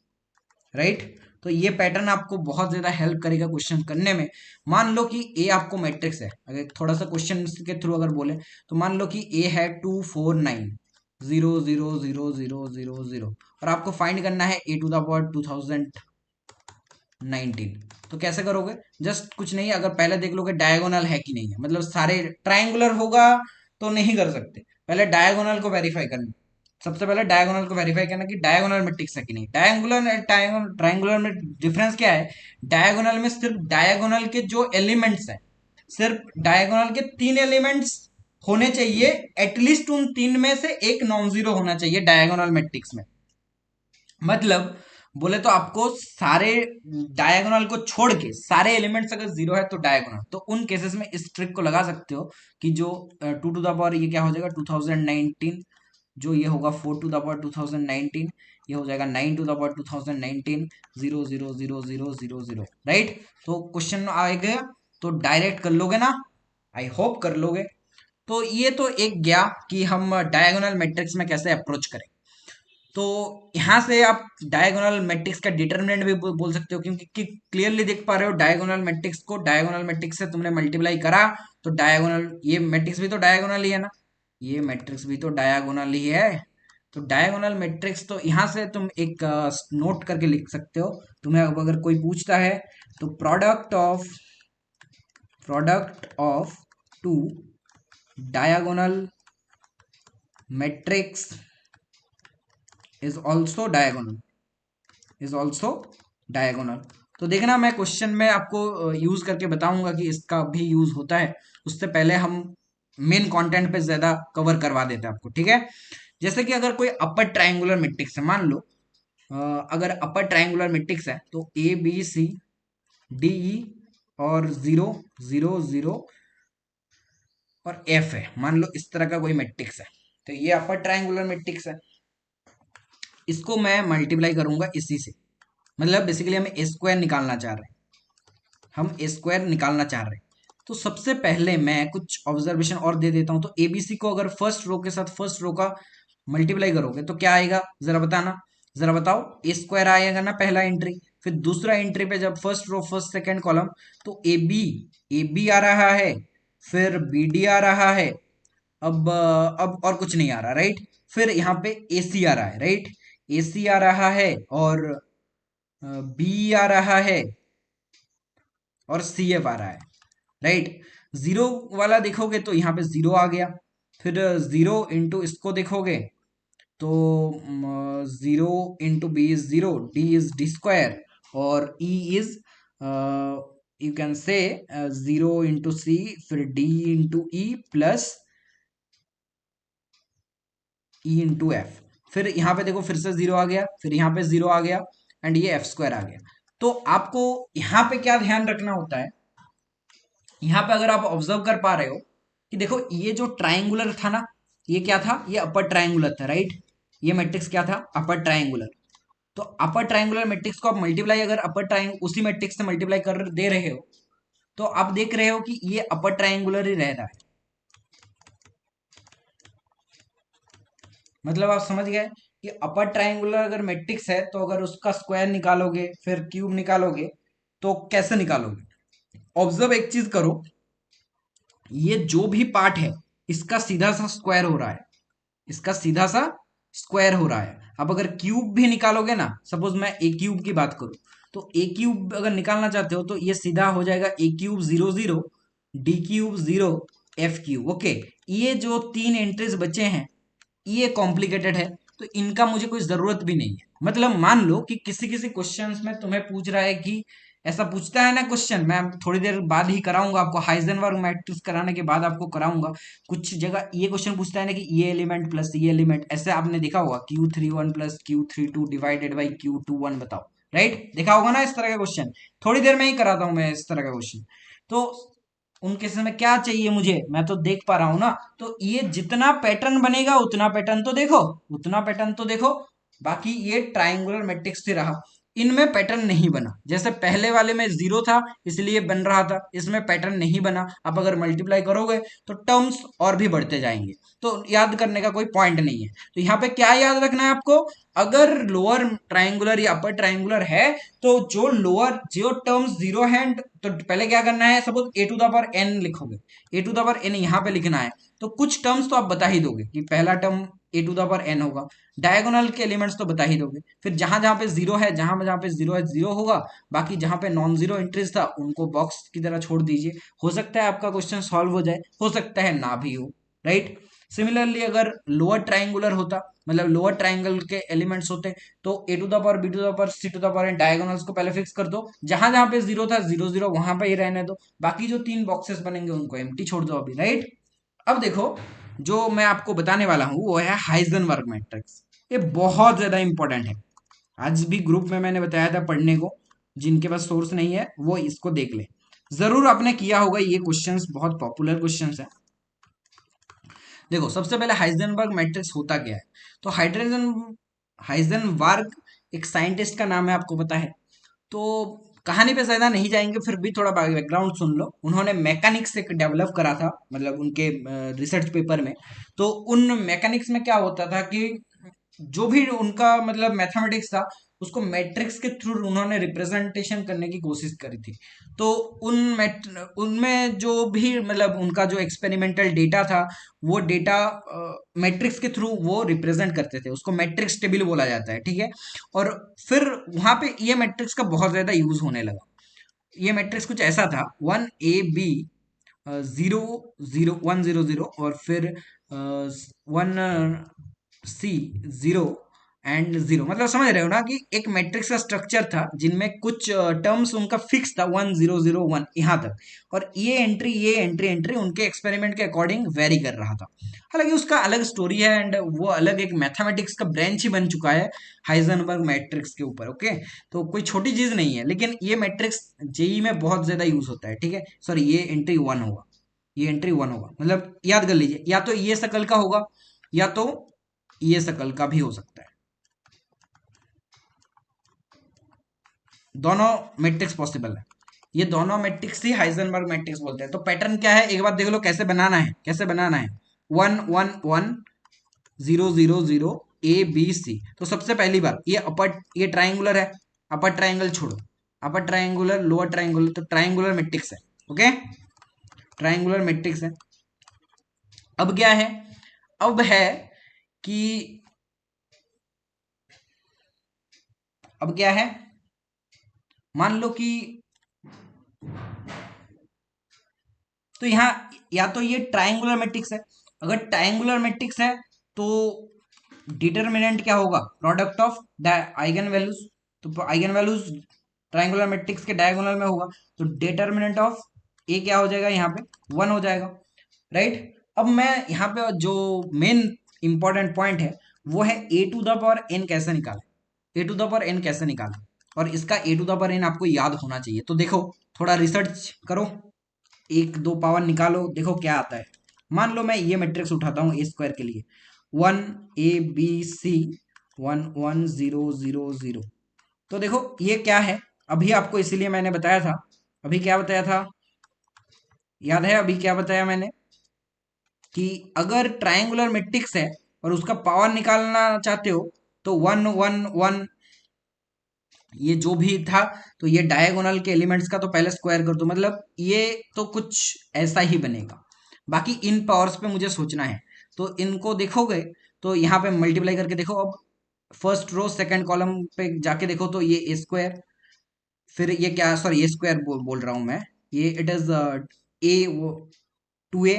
right. तो ये पैटर्न आपको बहुत ज्यादा हेल्प करेगा क्वेश्चन करने में। मान लो कि ए आपको मैट्रिक्स है, अगर थोड़ा सा क्वेश्चन के थ्रू अगर बोले तो मान लो कि ए है 2 4 9 0 0 0 0 0 0, और आपको फाइंड करना है ए टू द पावर 2019। तो कैसे करोगे, जस्ट कुछ नहीं, अगर पहले देख लोगे डायगोनल है कि नहीं है, मतलब सारे ट्रायंगुलर होगा तो नहीं कर सकते, पहले डायगोनल को वेरीफाई करना। सबसे पहले डायगोनल को वेरीफाई करना कि डायगोनल मैट्रिक्स है कि नहीं। डायगोनल ट्रायंगुलर में डिफरेंस क्या है, डायगोनल में सिर्फ डायगोनल के जो एलिमेंट्स हैं, सिर्फ डायगोनल के 3 एलिमेंट्स होने चाहिए, एटलीस्ट उन 3 में से एक नॉन जीरो होना चाहिए डायगोनल मैट्रिक्स में। मतलब बोले तो आपको सारे डायगोनल को छोड़ के सारे एलिमेंट्स अगर जीरो है तो डायगोनल, तो उन केसेस में इस ट्रिक को लगा सकते हो कि जो 2 टू द पावर ये क्या हो जाएगा 2019, जो ये होगा 4 टू द पावर 2019, ये हो जाएगा 9 टू द पावर 2019 0 0 0 0 0 0, राइट। तो क्वेश्चन आएगा तो डायरेक्ट कर लोगे ना, आई होप कर लोगे। तो ये तो एक गया कि हम डायगोनल मैट्रिक्स में कैसे अप्रोच करें। तो यहाँ से आप डायगोनल मैट्रिक्स का डिटरमिनेंट भी बोल सकते हो, क्योंकि क्लियरली देख पा रहे हो डायगोनल मैट्रिक्स को, डायगोनल मैट्रिक्स से तुमने मल्टीप्लाई करा तो डायगोनल, ये मैट्रिक्स भी तो डायगोनल ही है ना, ये मैट्रिक्स भी तो डायगोनल ही है। तो डायगोनल मैट्रिक्स, तो यहाँ से तुम एक नोट करके लिख सकते हो। तुम्हें अब अगर कोई पूछता है तो product of two diagonal matrix is also diagonal, is also diagonal. तो देखना मैं क्वेश्चन में आपको यूज करके बताऊंगा कि इसका भी यूज होता है। उससे पहले हम मेन कंटेंट पे ज्यादा कवर करवा देते हैं आपको, ठीक है। जैसे कि अगर कोई अपर ट्रायंगुलर मैट्रिक्स है, मान लो अगर अपर ट्रायंगुलर मैट्रिक्स है तो ए बी सी डी ई और 0 0 0 और एफ है, मान लो इस तरह का कोई मैट्रिक्स है, तो ये अपर ट्रायंगुलर मैट्रिक्स है। इसको मैं मल्टीप्लाई करूंगा इसी से, मतलब बेसिकली हम ए स्क्वायर निकालना चाह रहे हैं, हम ए स्क्वायर निकालना चाह रहे हैं। तो सबसे पहले मैं कुछ ऑब्जर्वेशन और दे देता हूं। तो एबीसी को अगर फर्स्ट रो के साथ फर्स्ट रो का मल्टीप्लाई करोगे तो क्या आएगा, जरा बताना, जरा बताओ। ए स्क्वायर आएगा ना पहला एंट्री, फिर दूसरा एंट्री पे जब first row first second column, तो ए बी आ रहा है, फिर बी डी आ रहा है, अब और कुछ नहीं आ रहा, राइट। फिर यहाँ पे ए सी आ रहा है, राइट, ए सी आ रहा है, और बी आ रहा है, और सी एफ आ रहा है, राइट। जीरो वाला देखोगे तो यहाँ पे जीरो आ गया। फिर जीरो इंटू इसको देखोगे तो zero into B is zero, D is D square, और E is you can say zero into C, फिर D into E plus E into F. फिर यहाँ पे देखो फिर से जीरो आ गया, फिर यहाँ पे जीरो आ गया, एंड ये एफ स्क्वायर आ गया। तो आपको यहाँ पे क्या ध्यान रखना होता है, यहाँ पे अगर आप ऑब्जर्व कर पा रहे हो कि देखो ये जो ट्राइंगुलर था ना, ये क्या था, ये अपर ट्राइंगुलर था, राइट। ये मैट्रिक्स क्या था, अपर ट्राइंगुलर। तो अपर ट्राइंगुलर मैट्रिक्स को आप मल्टीप्लाई अगर अपर ट्राइंग उसी मैट्रिक्स से मल्टीप्लाई कर दे रहे हो तो आप देख रहे हो कि ये अपर ट्राइंगुलर ही रह रहा है। मतलब आप समझ गए कि अपर ट्राइंगुलर अगर मैट्रिक्स है तो अगर उसका स्क्वायर निकालोगे फिर क्यूब निकालोगे तो कैसे निकालोगे। ऑब्जर्व एक चीज करो, ये जो भी पार्ट है इसका सीधा सा स्क्वायर हो रहा है, इसका सीधा सा स्क्वायर हो रहा है। अब अगर क्यूब भी निकालोगे ना, सपोज मैं ए क्यूब की बात करूं, तो ए क्यूब अगर निकालना चाहते हो तो ये सीधा हो जाएगा A cube zero zero, D cube zero, F cube. Okay, ये जो तीन एंट्रीज बचे हैं ये कॉम्प्लिकेटेड है, तो इनका मुझे कोई जरूरत भी नहीं है। मतलब मान लो कि किसी किसी क्वेश्चंस में तुम्हें पूछ रहा है कि ऐसा पूछता है ना क्वेश्चन, मैं थोड़ी देर बाद ही कराऊंगा आपको, हाइजेनबर्ग मैट्रिक्स कराने के बाद आपको कराऊंगा। कुछ जगह ये क्वेश्चन पूछता है ना कि ये एलिमेंट प्लस ये एलिमेंट, ऐसे आपने देखा होगा Q31 plus Q32 divided by Q21 बताओ, राइट, देखा होगा ना इस तरह का क्वेश्चन। थोड़ी देर में ही कराता हूं मैं इस तरह का क्वेश्चन। तो उन केसेस में क्या चाहिए मुझे, मैं तो देख पा रहा हूं ना, तो ये जितना पैटर्न बनेगा उतना पैटर्न तो देखो, उतना पैटर्न तो देखो। बाकी ये ट्राइंगुलर मैट्रिक्स से रहा, इनमें पैटर्न नहीं बना। जैसे पहले वाले में जीरो था इसलिए बन रहा था, इसमें पैटर्न नहीं बना। आप अगर मल्टीप्लाई करोगे तो टर्म्स और भी बढ़ते जाएंगे, तो याद करने का कोई पॉइंट नहीं है। तो यहाँ पे क्या याद रखना है आपको, अगर लोअर ट्राइंगुलर या अपर ट्राइंगुलर है तो जो लोअर जो टर्म्स जीरो है, तो पहले क्या करना है, suppose A to the power N लिखोगे, A to the power N यहाँ पे लिखना है, तो कुछ टर्म्स तो आप बता ही दोगे कि पहला term A to the power N होगा। डायगोनल के एलिमेंट्स तो बता ही दोगे, फिर जहां जहां पे जीरो है, जहां जहां पे जीरो है जीरो होगा, बाकी जहां पे नॉन जीरो एंट्रीज था उनको बॉक्स की तरह छोड़ दीजिए। हो सकता है आपका क्वेश्चन सॉल्व हो जाए, हो सकता है ना भी हो, राइट। सिमिलरली अगर लोअर ट्राइंगुलर होता, मतलब लोअर ट्राइंगल के एलिमेंट्स होते, तो A to the power B to the power C to the power N, diagonals को पहले फिक्स कर दो, जहां जहां पे जीरो था जीरो जीरो वहां पे ही रहने दो, बाकी जो तीन बॉक्सेस बनेंगे उनको एम्प्टी छोड़ दो अभी, राइट। अब देखो, जो मैं आपको बताने वाला हूं वो है हाइजेनबर्ग मैट्रिक्स। ये बहुत ज्यादा इंपॉर्टेंट है, आज भी ग्रुप में मैंने बताया था पढ़ने को, जिनके पास सोर्स नहीं है वो इसको देख ले। जरूर आपने किया होगा, ये क्वेश्चंस बहुत पॉपुलर क्वेश्चंस है। देखो सबसे पहले हाइजेनबर्ग मैट्रिक्स होता क्या है, तो हाइड्रोजन हाइजेनबर्ग एक साइंटिस्ट का नाम है, आपको पता है। तो कहानी पे ज्यादा नहीं जाएंगे, फिर भी थोड़ा बैकग्राउंड सुन लो। उन्होंने मैकेनिक्स एक डेवलप करा था, मतलब उनके रिसर्च पेपर में। तो उन मैकेनिक्स में क्या होता था कि जो भी उनका मतलब मैथमेटिक्स था उसको मैट्रिक्स के थ्रू उन्होंने रिप्रेजेंटेशन करने की कोशिश करी थी। तो उनमें जो भी मतलब उनका जो एक्सपेरिमेंटल डेटा था वो डेटा मैट्रिक्स के थ्रू वो रिप्रेजेंट करते थे, उसको मैट्रिक्स टेबल बोला जाता है, ठीक है। और फिर वहां पे ये मैट्रिक्स का बहुत ज्यादा यूज होने लगा। ये मैट्रिक्स कुछ ऐसा था, 1 AB, जीरो जीरो 1 0 0, और फिर 1 C, जीरो एंड जीरो। मतलब समझ रहे हो ना कि एक मैट्रिक्स का स्ट्रक्चर था जिनमें कुछ टर्म्स उनका फिक्स था 1 0 0 1 यहाँ तक, और ये एंट्री ये एंट्री एंट्री उनके एक्सपेरिमेंट के अकॉर्डिंग वेरी कर रहा था। हालांकि उसका अलग स्टोरी है एंड वो अलग एक मैथमेटिक्स का ब्रांच ही बन चुका है हाइजेनबर्ग मैट्रिक्स के ऊपर, ओके। तो कोई छोटी चीज नहीं है, लेकिन ये मैट्रिक्स जेई में बहुत ज्यादा यूज होता है, ठीक है। सॉरी, ये एंट्री वन होगा, ये एंट्री वन होगा, मतलब याद कर लीजिए, या तो ये शकल का होगा या तो ये शकल का भी हो सकता है, दोनों मैट्रिक्स पॉसिबल है। ये दोनों मैट्रिक्स ही हाइजेनबर्ग मैट्रिक्स बोलते हैं। तो पैटर्न क्या है एक बार देख लो, कैसे बनाना है, कैसे बनाना है। 1 1 1 0 0 0 ABC। तो सबसे पहली बार ये अपर, ये ट्राइंगुलर है, अपर ट्राइंगल छोड़ो, अपर ट्राइंगुलर लोअर ट्राइंगुलर, तो ट्राइंगुलर मैट्रिक्स है, ओके, ट्राइंगुलर मैट्रिक्स है। अब क्या है, अब है कि अब क्या है, मान लो कि तो यहाँ या तो ये ट्राइंगुलर मैट्रिक्स है, अगर ट्राइंगुलर मैट्रिक्स है तो डिटर्मिनेंट क्या होगा, प्रोडक्ट ऑफ आइगन वैल्यूज, तो आइगन वैल्यूज ट्राइंगुलर मैट्रिक्स के डायगोनल में होगा, तो डिटर्मिनेंट ऑफ ए क्या हो जाएगा, यहाँ पे 1 हो जाएगा, राइट। अब मैं यहाँ पे जो मेन इंपॉर्टेंट पॉइंट है वो है ए टू द पावर एन कैसे निकाले, ए टू द पावर एन कैसे निकाले, और इसका ए टू द पावर एन आपको याद होना चाहिए। तो देखो थोड़ा रिसर्च करो, एक दो पावर निकालो, देखो क्या आता है। मान लो मैं ये मैट्रिक्स उठाता हूँ ए स्क्वायर के लिए, 1 A B C 1 1 0 0 0। तो देखो ये क्या है, अभी आपको इसीलिए मैंने बताया था, अभी क्या बताया था, याद है अभी क्या बताया मैंने, कि अगर ट्रायंगुलर मैट्रिक्स है और उसका पावर निकालना चाहते हो तो 1 1 1, ये जो भी था, तो ये डायगोनल के एलिमेंट्स का तो पहले स्क्वायर कर दो, मतलब ये तो कुछ ऐसा ही बनेगा। बाकी इन पावर्स पे मुझे सोचना है, तो इनको देखोगे तो यहाँ पे मल्टीप्लाई करके देखो। अब फर्स्ट रो सेकंड कॉलम पे जाके देखो तो ये ए स्क्वायर, फिर ये क्या, सॉरी ए स्क्वायर बोल रहा हूँ मैं, ये it is a 2A,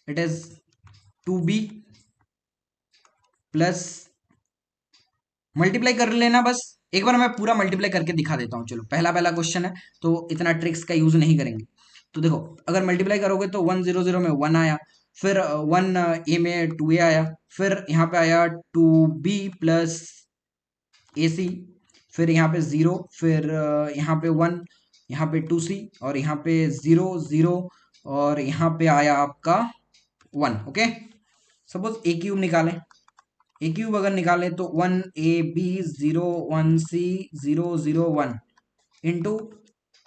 it is 2B plus, multiply कर लेना बस, एक बार मैं पूरा मल्टीप्लाई करके दिखा देता हूँ। चलो पहला पहला क्वेश्चन है तो इतना ट्रिक्स का यूज नहीं करेंगे। तो देखो अगर मल्टीप्लाई करोगे तो 1 0 0 में 1 आया, फिर 1 A में 2A आया, फिर यहाँ पे आया 2B प्लस AC, फिर यहाँ पे 0, फिर यहाँ पे 1, यहाँ पे 2C, और यहाँ पे 0 0, और यहाँ पे आया आपका 1। ओके, सपोज ए क्यूब निकालें, ए क्यूब अगर निकाले तो 1 AB 0 1C 0 0 1 into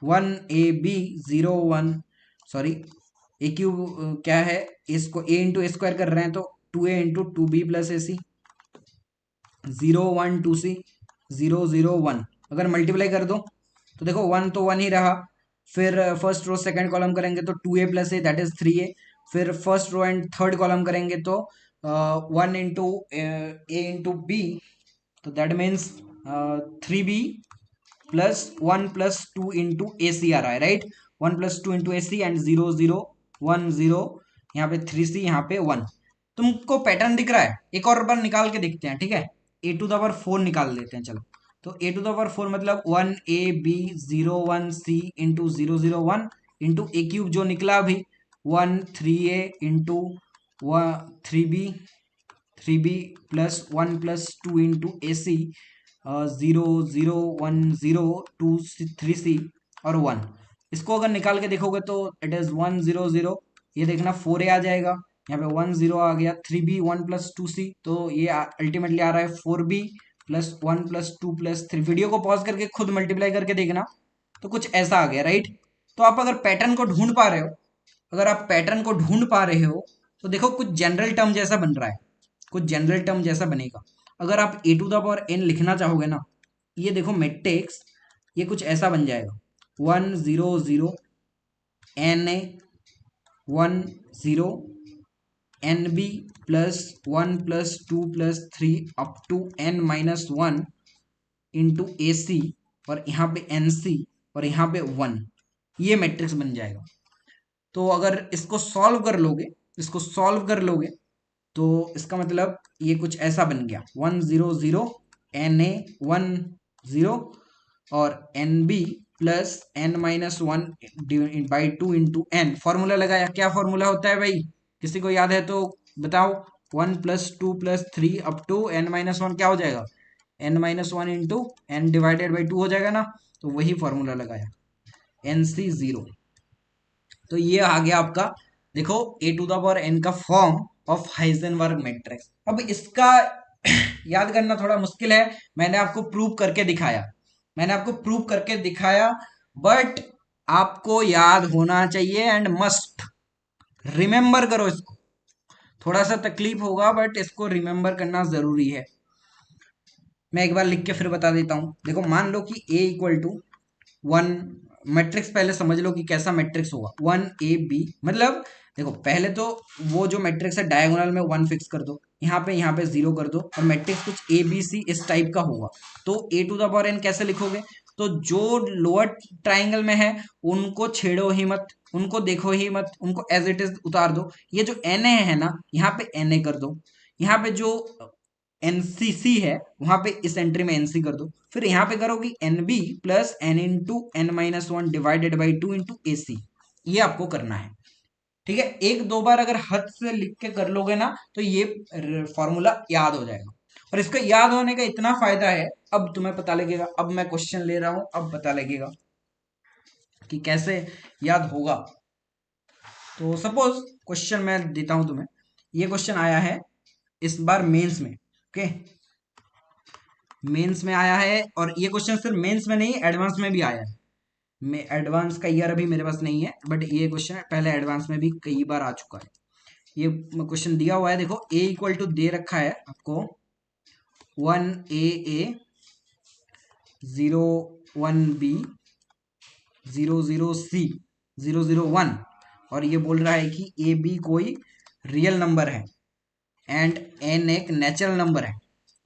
1 AB 0 1, sorry ए क्यूब क्या है, इसको ए इंटू ए स्क्वायर कर रहे हैं तो 2A into 2B plus AC 0 1 2C 0 0 1, अगर मल्टीप्लाई कर दो तो देखो 1 तो 1 ही रहा, फिर फर्स्ट रो सेकंड कॉलम करेंगे तो 2A plus A that is 3A, फिर first row and third column करेंगे तो 1 इंटू ए इंटू बी, तो that means 3B plus 1 plus 2 into A C आ रहा है, right. 1 plus 2 into A C and 0 0 1 0, यहाँ पे 3C, यहाँ पे 1। तुमको पैटर्न दिख रहा है, एक और बार निकाल के देखते हैं, ठीक है। ए टू द पावर 4 निकाल लेते हैं, चलो। तो ए टू द पावर 4 मतलब 1 AB 0 1C इंटू 0 0 1 इंटू ए क्यूब जो निकला अभी 1 3A into 3B plus 1 plus 2 into AC 0 0 1 0 2 3C और 1। इसको अगर निकाल के देखोगे तो इट इज 1 0 0, ये देखना 4A आ जाएगा, यहाँ पे 1 0 आ गया, 3B 1 प्लस 2C, तो ये अल्टीमेटली आ रहा है 4B plus 1 plus 2 plus 3। Video को पॉज करके खुद मल्टीप्लाई करके देखना, तो कुछ ऐसा आ गया, राइट। तो आप अगर पैटर्न को ढूंढ पा रहे हो, अगर आप पैटर्न को ढूंढ पा रहे हो तो देखो कुछ जनरल टर्म जैसा बन रहा है, कुछ जनरल टर्म जैसा बनेगा। अगर आप ए टू द पावर एन लिखना चाहोगे ना, ये देखो मैट्रिक्स, ये कुछ ऐसा बन जाएगा 1 0 0 NA 1 0 NB plus 1 plus 2 plus 3 up to N minus 1 into AC, और यहाँ पे NC, और यहाँ पे 1, ये मैट्रिक्स बन जाएगा। तो अगर इसको सॉल्व कर लोगे, इसको सॉल्व कर लोगे तो इसका मतलब ये कुछ ऐसा बन गया 1 0 0 NA 1 0 और NB plus N minus 1 by 2 into N। Formula लगाया, क्या फॉर्मूला होता है भाई, किसी को याद है तो बताओ। 1 plus 2 plus 3 up to N minus 1 क्या हो जाएगा, N minus 1 into N divided by 2 हो जाएगा ना, तो वही फॉर्मूला लगाया NC 0। तो ये आ गया आपका, देखो ए टू द पावर एन का फॉर्म ऑफ हाइजेनबर्ग मैट्रिक्स। अब इसका याद करना थोड़ा मुश्किल है, मैंने आपको प्रूव करके दिखाया, मैंने आपको प्रूव करके दिखाया, बट आपको याद होना चाहिए एंड मस्ट रिमेंबर करो इसको। थोड़ा सा तकलीफ होगा बट इसको रिमेंबर करना जरूरी है। मैं एक बार लिख के फिर बता देता हूं। देखो मान लो कि a इक्वल टू 1, मैट्रिक्स पहले समझ लो कि कैसा मैट्रिक्स होगा। 1AB मतलब देखो पहले तो वो जो मैट्रिक्स है डायगोनल में 1 फिक्स कर दो, यहाँ पे 0 कर दो, और मैट्रिक्स कुछ ABC इस टाइप का होगा। तो A to the power N कैसे लिखोगे, तो जो लोअर ट्राइंगल में है उनको छेड़ो ही मत, उनको देखो ही मत, उनको एज इट इज उतार दो। ये जो एन है ना, यहाँ पे एन ए कर दो। यहाँ पे जो एनसीसी है वहां पे इस एंट्री में एनसी कर दो। फिर यहाँ पे करोगे N B plus N into N minus one divided by two into A C. ये आपको करना है, ठीक है। एक दो बार अगर हाथ से लिख के कर लोगे ना तो ये फॉर्मूला याद हो जाएगा। और इसका याद होने का इतना फायदा है, अब तुम्हें पता लगेगा। अब मैं क्वेश्चन ले रहा हूं, अब पता लगेगा कि कैसे याद होगा। तो सपोज क्वेश्चन मैं देता हूं तुम्हें। ये क्वेश्चन आया है इस बार मेंस में, ओके। मेंस में आया है, और ये क्वेश्चन सिर्फ मेंस में नहीं एडवांस में भी आया है। मैं एडवांस का ईयर अभी मेरे पास नहीं है, बट ये क्वेश्चन पहले एडवांस में भी कई बार आ चुका है। ये क्वेश्चन दिया हुआ है, देखो a इक्वल टू दे रखा है आपको 1a 0 1b 0 0 c 0 0 1, और ये बोल रहा है कि ए बी कोई रियल नंबर है एंड एन एक नेचुरल नंबर है।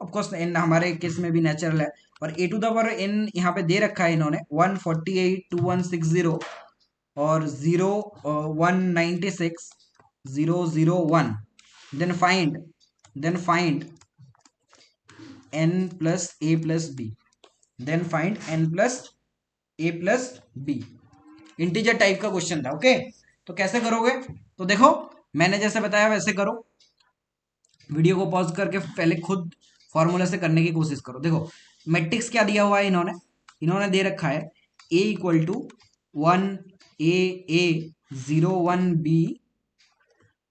ऑफकोर्स एन हमारे केस में भी नेचुरल है। और ए टू द पावर एन यहाँ पे दे रखा है इन्होंने 148 2160 और 196 0 0 1। देन फाइंड n प्लस ए plus B. Then find n plus ए प्लस बी। इंटीजर टाइप का क्वेश्चन था, ओके। तो कैसे करोगे, तो देखो मैंने जैसे बताया वैसे करो। वीडियो को पॉज करके पहले खुद फॉर्मूला से करने की कोशिश करो। देखो मैट्रिक्स क्या दिया हुआ है इन्होंने, इन्होंने दे रखा है a equal to 1a 0 1b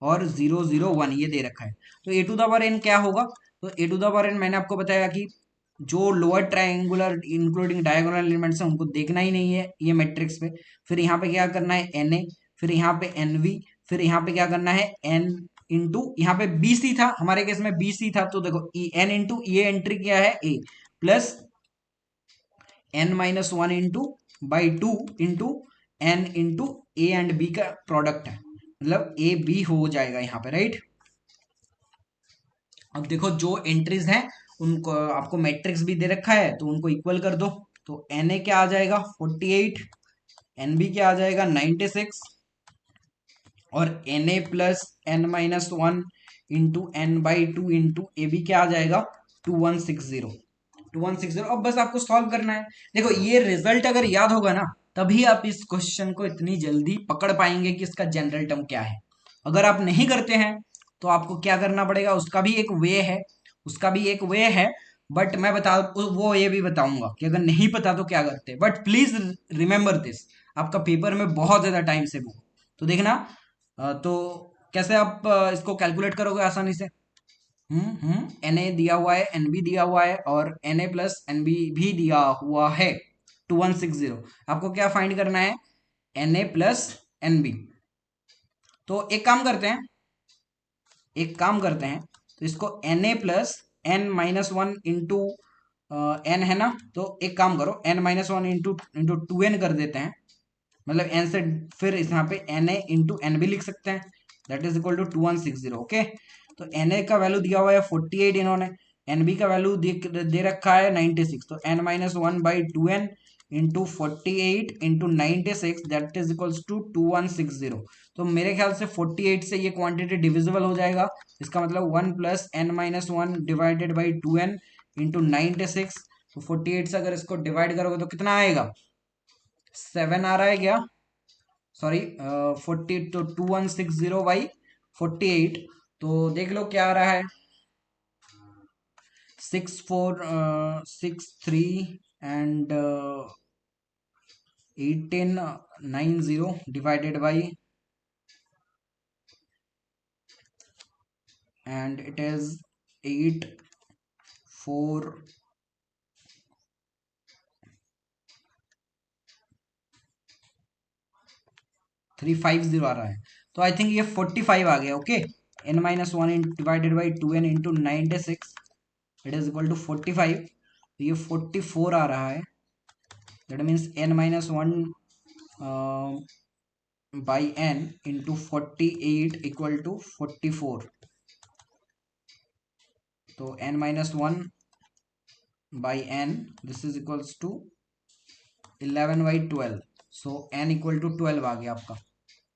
और 0 0 1 ये दे रखा है। तो A to the power N क्या होगा, तो A to the power N मैंने आपको बताया कि जो lower triangular including diagonal elements हैं उनको देखना ही नहीं है ये मैट्रिक्स पे। फिर यहाँ पे क्या करना है एन ए, फिर यहाँ पे एन वी, फिर यहाँ पे क्या करना है एन इंटू, यहाँ पे बी सी था हमारे केस में, बी सी था तो देखो एन इंटू ये एंट्री क्या है A plus N minus one into by two into N into A and B का प्रोडक्ट है, मतलब ए बी हो जाएगा यहाँ पे, राइट। अब देखो जो एंट्रीज हैं उनको आपको मैट्रिक्स भी दे रखा है तो उनको इक्वल कर दो। तो एन ए क्या आ जाएगा 48, एन बी क्या आ जाएगा 96, और N A plus N minus one into N by two into A B क्या आ जाएगा 2160। 2160। अब बस आपको सॉल्व करना है। देखो ये रिजल्ट अगर याद होगा ना तभी आप इस क्वेश्चन को इतनी जल्दी पकड़ पाएंगे कि इसका जनरल टर्म क्या है। अगर आप नहीं करते हैं तो आपको क्या करना पड़ेगा, उसका भी एक वे है, उसका भी एक वे है। बट मैं बता वो ये भी बताऊंगा कि अगर नहीं पता तो क्या करते। बट प्लीज रिमेंबर दिस, आपका पेपर में बहुत ज्यादा टाइम सेव होगा। तो देखना तो कैसे आप इसको कैलकुलेट करोगे आसानी से। एन ए दिया हुआ है, एन बी दिया हुआ है और एन ए प्लस एन बी भी दिया हुआ है 2160। आपको क्या फाइंड करना है एन ए प्लस एन बी। तो एक काम करते हैं तो इसको एन ए plus N minus one into N है ना, तो एक काम करो N minus one into into two N कर देते हैं, मतलब एन से फिर यहाँ पे एन ए इंटू एन भी लिख सकते हैं, that is equal to 2160, okay. तो एन ए का वैल्यू दिया हुआ है 48 इन्होंने, एन बी का वैल्यू दे रखा है 96, तो n minus one by two n into 48 into 96 that is equals to 2160। तो मेरे ख्याल से 48 से ये क्वांटिटी डिविजिबल हो जाएगा, इसका मतलब 1 plus N minus one divided by two n into 96। तो 48 से अगर इसको डिवाइड करोगे तो कितना आएगा 7 आ रहा है क्या, सॉरी 40, तो 2160 बाई 48, तो देख लो क्या आ रहा है 6463 and 1890 divided by and it is 84350 आ रहा है। तो आई थिंक ये 45 आ गया, okay. n minus one divided by two n into 96 it is equal to 45। तो ये 44 आ रहा है, that means n minus one by n into 48 equal to 44। तो n minus one by n this is equals to 11/12, so n equal to 12 आ गया आपका।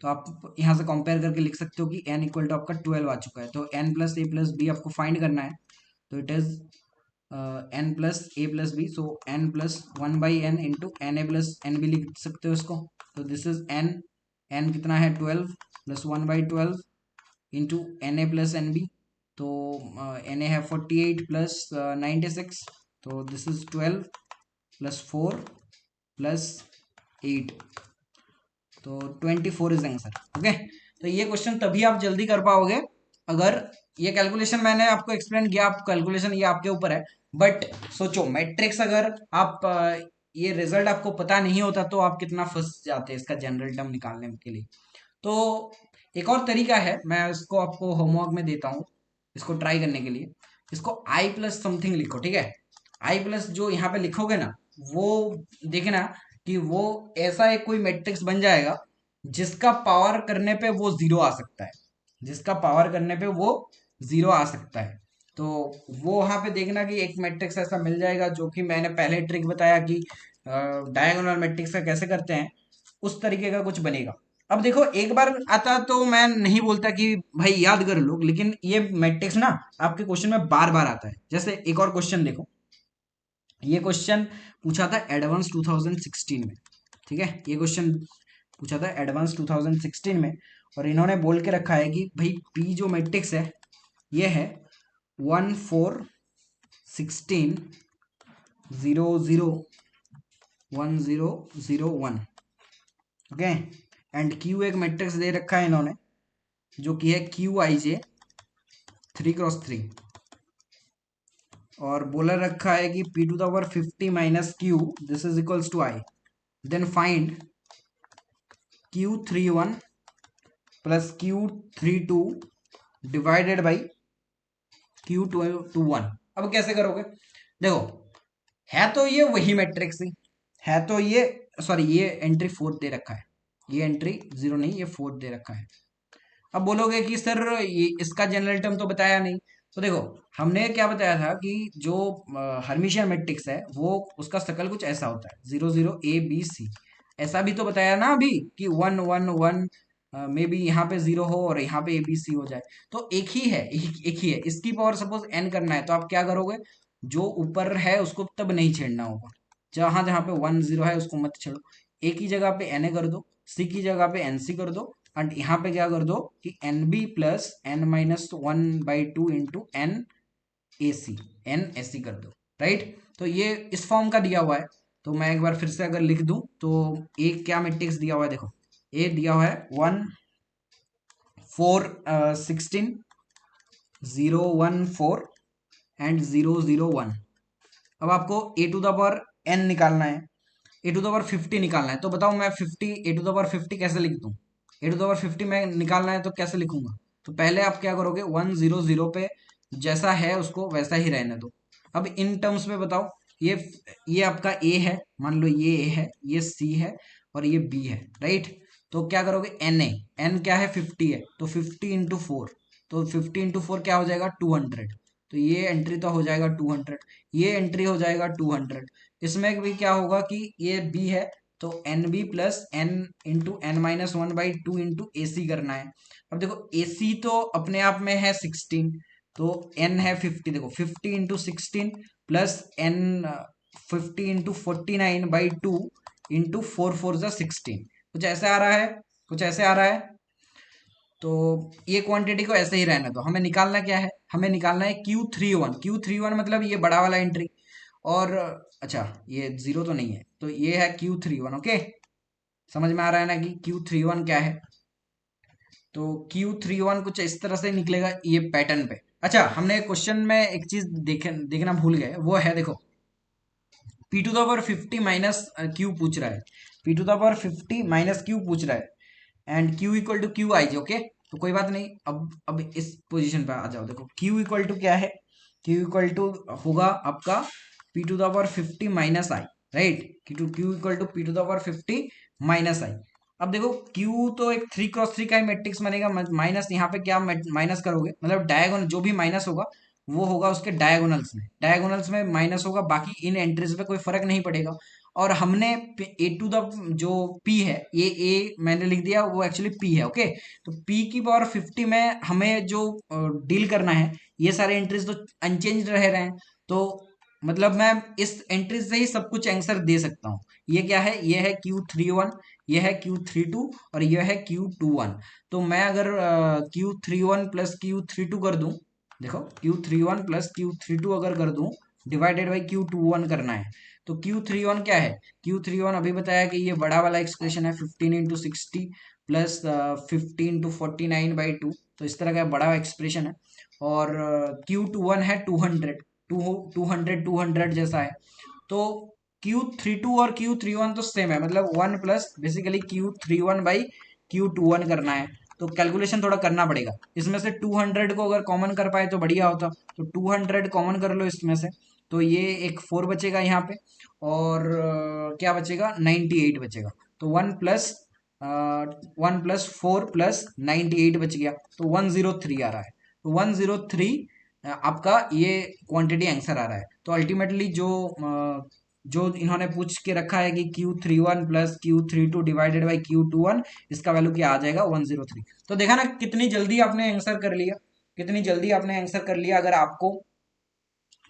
तो आप यहाँ से कंपेयर करके लिख सकते हो कि n इक्वल टू आपका 12 आ चुका है। तो n प्लस ए प्लस बी आपको फाइंड करना है। तो it is n plus A plus b, so n plus 1/n into N A plus N b लिख सकते हो इसको। तो दिस इज n कितना है 12 plus 1/12 into N A plus N B. तो एन ए है 48 प्लस 96, तो दिस इज 12 प्लस 4 प्लस 8, तो 24 इज आंसर। ओके, तो ये क्वेश्चन तभी आप जल्दी कर पाओगे अगर ये कैलकुलेशन मैंने आपको एक्सप्लेन किया, आप कैलकुलेशन ये आपके ऊपर है। बट सोचो मैट्रिक्स अगर आप ये रिजल्ट आपको पता नहीं होता तो आप कितना फंस जाते हैं इसका जनरल टर्म निकालने के लिए। तो एक और तरीका है, मैं इसको आपको होमवर्क में देता हूँ इसको ट्राई करने के लिए। इसको आई प्लस समथिंग लिखो, ठीक है। आई प्लस जो यहाँ पे लिखोगे ना, वो देखना कि वो ऐसा एक कोई मैट्रिक्स बन जाएगा जिसका पावर करने पे वो जीरो आ सकता है, जिसका पावर करने पे वो जीरो आ सकता है। तो वो वहां पे देखना कि एक मैट्रिक्स ऐसा मिल जाएगा जो कि मैंने पहले ट्रिक बताया कि डायगोनल मैट्रिक्स का कैसे करते हैं, उस तरीके का कुछ बनेगा। अब देखो एक बार आता तो मैं नहीं बोलता कि भाई याद कर लो, लेकिन ये मैट्रिक्स ना आपके क्वेश्चन में बार बार आता है। जैसे एक और क्वेश्चन देखो, ये क्वेश्चन पूछा था एडवांस 2016 में, ठीक है। ये क्वेश्चन पूछा था एडवांस 2016 में, और इन्होंने बोल के रखा है कि भाई पी जो मैट्रिक्स है ये है 1 4 16 0 0 1 0 0 1, ओके। एंड क्यू एक मैट्रिक्स दे रखा है इन्होंने जो कि है क्यू आई जे 3x3, और बोला रखा है कि p to the power 50 minus q this is equals to I. Then find Q31 plus Q32 divided by Q21। अब कैसे करोगे, देखो है तो ये वही मैट्रिक्स ही है, तो ये सॉरी ये एंट्री 4 दे रखा है, ये एंट्री 0 नहीं, ये 4 दे रखा है। अब बोलोगे कि सर ये इसका जनरल टर्म तो बताया नहीं। तो देखो हमने क्या बताया था कि जो हर्मिशियन मैट्रिक्स है वो उसका शकल कुछ ऐसा होता है 0 0 ए बी सी। ऐसा भी तो बताया ना अभी कि 1 1 1 मे बी यहाँ पे 0 हो और यहाँ पे ए बी सी हो जाए। तो एक ही है, एक ही है। इसकी पावर सपोज n करना है तो आप क्या करोगे, जो ऊपर है उसको तब नहीं छेड़ना होगा, जहां जहां पे 1 0 है उसको मत छेड़ो। ए की जगह पे एन ए कर दो, सी की जगह पे एन सी कर दो, एंड यहाँ पे क्या कर दो कि N B plus N minus 1/2 into N A C, N A C कर दो, राइट। तो ये इस फॉर्म का दिया हुआ है। तो मैं एक बार फिर से अगर लिख दूं तो ए क्या मैट्रिक्स दिया हुआ है, देखो ए दिया हुआ है 1 4 16 0 1 4 एंड 0 0 1। अब आपको ए टू द पावर एन निकालना है, ए टू द पावर 50 निकालना है। तो बताओ मैं 50 ए टू द पावर 50 कैसे लिख दूं, ए टू द पावर 50 में निकालना है तो कैसे लिखूंगा। तो पहले आप क्या करोगे 1 0 0 पे जैसा है उसको वैसा ही रहने दो। अब इन टर्म्स में बताओ, ये आपका ए है, मान लो ये ए है, ये सी है और ये बी है, राइट। तो क्या करोगे एन ए, एन क्या है 50 है, तो 50 इंटू 4, तो 50 इंटू 4 क्या हो जाएगा 200। तो ये एंट्री तो हो जाएगा 200, ये एंट्री हो जाएगा 200। इसमें भी क्या होगा कि ये बी है तो N B plus N into N minus 1/2 into A C करना है। अब देखो ए सी तो अपने आप में है 16, तो एन है 50, देखो 50 into 16 plus n 50 into 49/2 into 4 4 जा 16, कुछ ऐसे आ रहा है, कुछ ऐसे आ रहा है। तो ये क्वांटिटी को ऐसे ही रहने दो। हमें निकालना क्या है, हमें निकालना है Q31, Q31 मतलब ये बड़ा वाला एंट्री, और अच्छा ये 0 तो नहीं है, तो ये है Q31, ओके। समझ में आ रहा है ना कि Q31 क्या है। तो Q31 कुछ इस तरह से निकलेगा ये पैटर्न पे। अच्छा हमने क्वेश्चन में एक चीज देखना भूल गए, वो है देखो P to the power 50 minus q पूछ रहा है, P to the power 50 minus q पूछ रहा है, and Q equal to q i j, okay. तो कोई बात नहीं, अब इस पोजीशन पे आ जाओ। देखो Q इक्वल टू क्या है, Q इक्वल टू होगा आपका P to the power 50 minus I, right. Q equal to P to the power 50 minus I. अब देखो Q तो एक 3x3 का ही मैट्रिक्स बनेगा, माइनस यहाँ पे क्या माइनस करोगे, मतलब डायगोनल जो भी माइनस होगा वो होगा उसके डायगोनल्स में, डायगोनल्स में माइनस होगा, बाकी इन एंट्रीज पे कोई फर्क नहीं पड़ेगा। और हमने ए टू द जो p है, ये a मैंने लिख दिया, वो एक्चुअली p है। ओके, तो p की पावर 50 में हमें जो डील करना है, ये सारे एंट्रीज तो अनचेंज रह रहे हैं, तो मतलब मैं इस एंट्री से ही सब कुछ आंसर दे सकता हूँ। ये क्या है, ये है Q31, ये है Q32 और ये है Q21। तो मैं अगर Q31 प्लस Q32 कर दूं, देखो Q31 प्लस Q32 अगर कर दूं, डिवाइडेड बाई Q21 करना है, तो Q31 क्या है, Q31 अभी बताया कि ये बड़ा वाला एक्सप्रेशन है 15 इंटू 60 प्लस 15 इंटू 49/2, तो इस तरह का बड़ा एक्सप्रेशन है। और Q21 है 200, 200 जैसा है। तो Q32 और Q31 तो सेम है, मतलब 1 प्लस बेसिकली Q31/Q21 करना है। तो कैलकुलेशन थोड़ा करना पड़ेगा, इसमें से 200 को अगर कॉमन कर पाए तो बढ़िया होता, तो 200 कॉमन कर लो इसमें से, तो ये एक 4 बचेगा यहाँ पे, और क्या बचेगा, 98 बचेगा। तो 1 प्लस 4 प्लस 98 बच गया, तो 103 आ रहा है। तो 103 आपका ये क्वांटिटी आंसर आ रहा है। तो अल्टीमेटली जो इन्होंने पूछ के रखा है कि Q31 plus Q32 divided by Q21, इसका वैल्यू क्या आ जाएगा, 103। तो देखा ना कितनी जल्दी आपने आंसर कर लिया, कितनी जल्दी आपने आंसर कर लिया, अगर आपको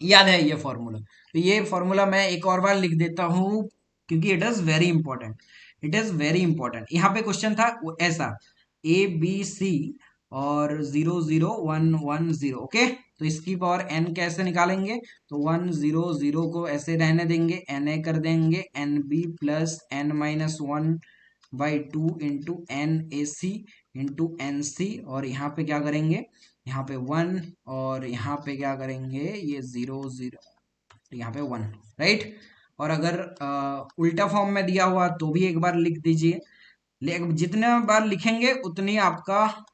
याद है ये फॉर्मूला। तो ये फॉर्मूला मैं एक और बार लिख देता हूँ, क्योंकि it is very important, it is very important. यहाँ पे क्वेश्चन था ऐसा, ABC और 0 0 1 1 0। ओके, तो इसकी पावर n कैसे निकालेंगे, तो 1 0 0 को ऐसे रहने देंगे, na कर देंगे nb plus n-1/2 into NaC into NC, और यहाँ पे क्या करेंगे, यहाँ पे 1, और यहाँ पे क्या करेंगे, ये 0 0, यहाँ पे 1, राइट। और अगर उल्टा फॉर्म में दिया हुआ तो भी एक बार लिख दीजिए, जितने बार लिखेंगे उतनी आपका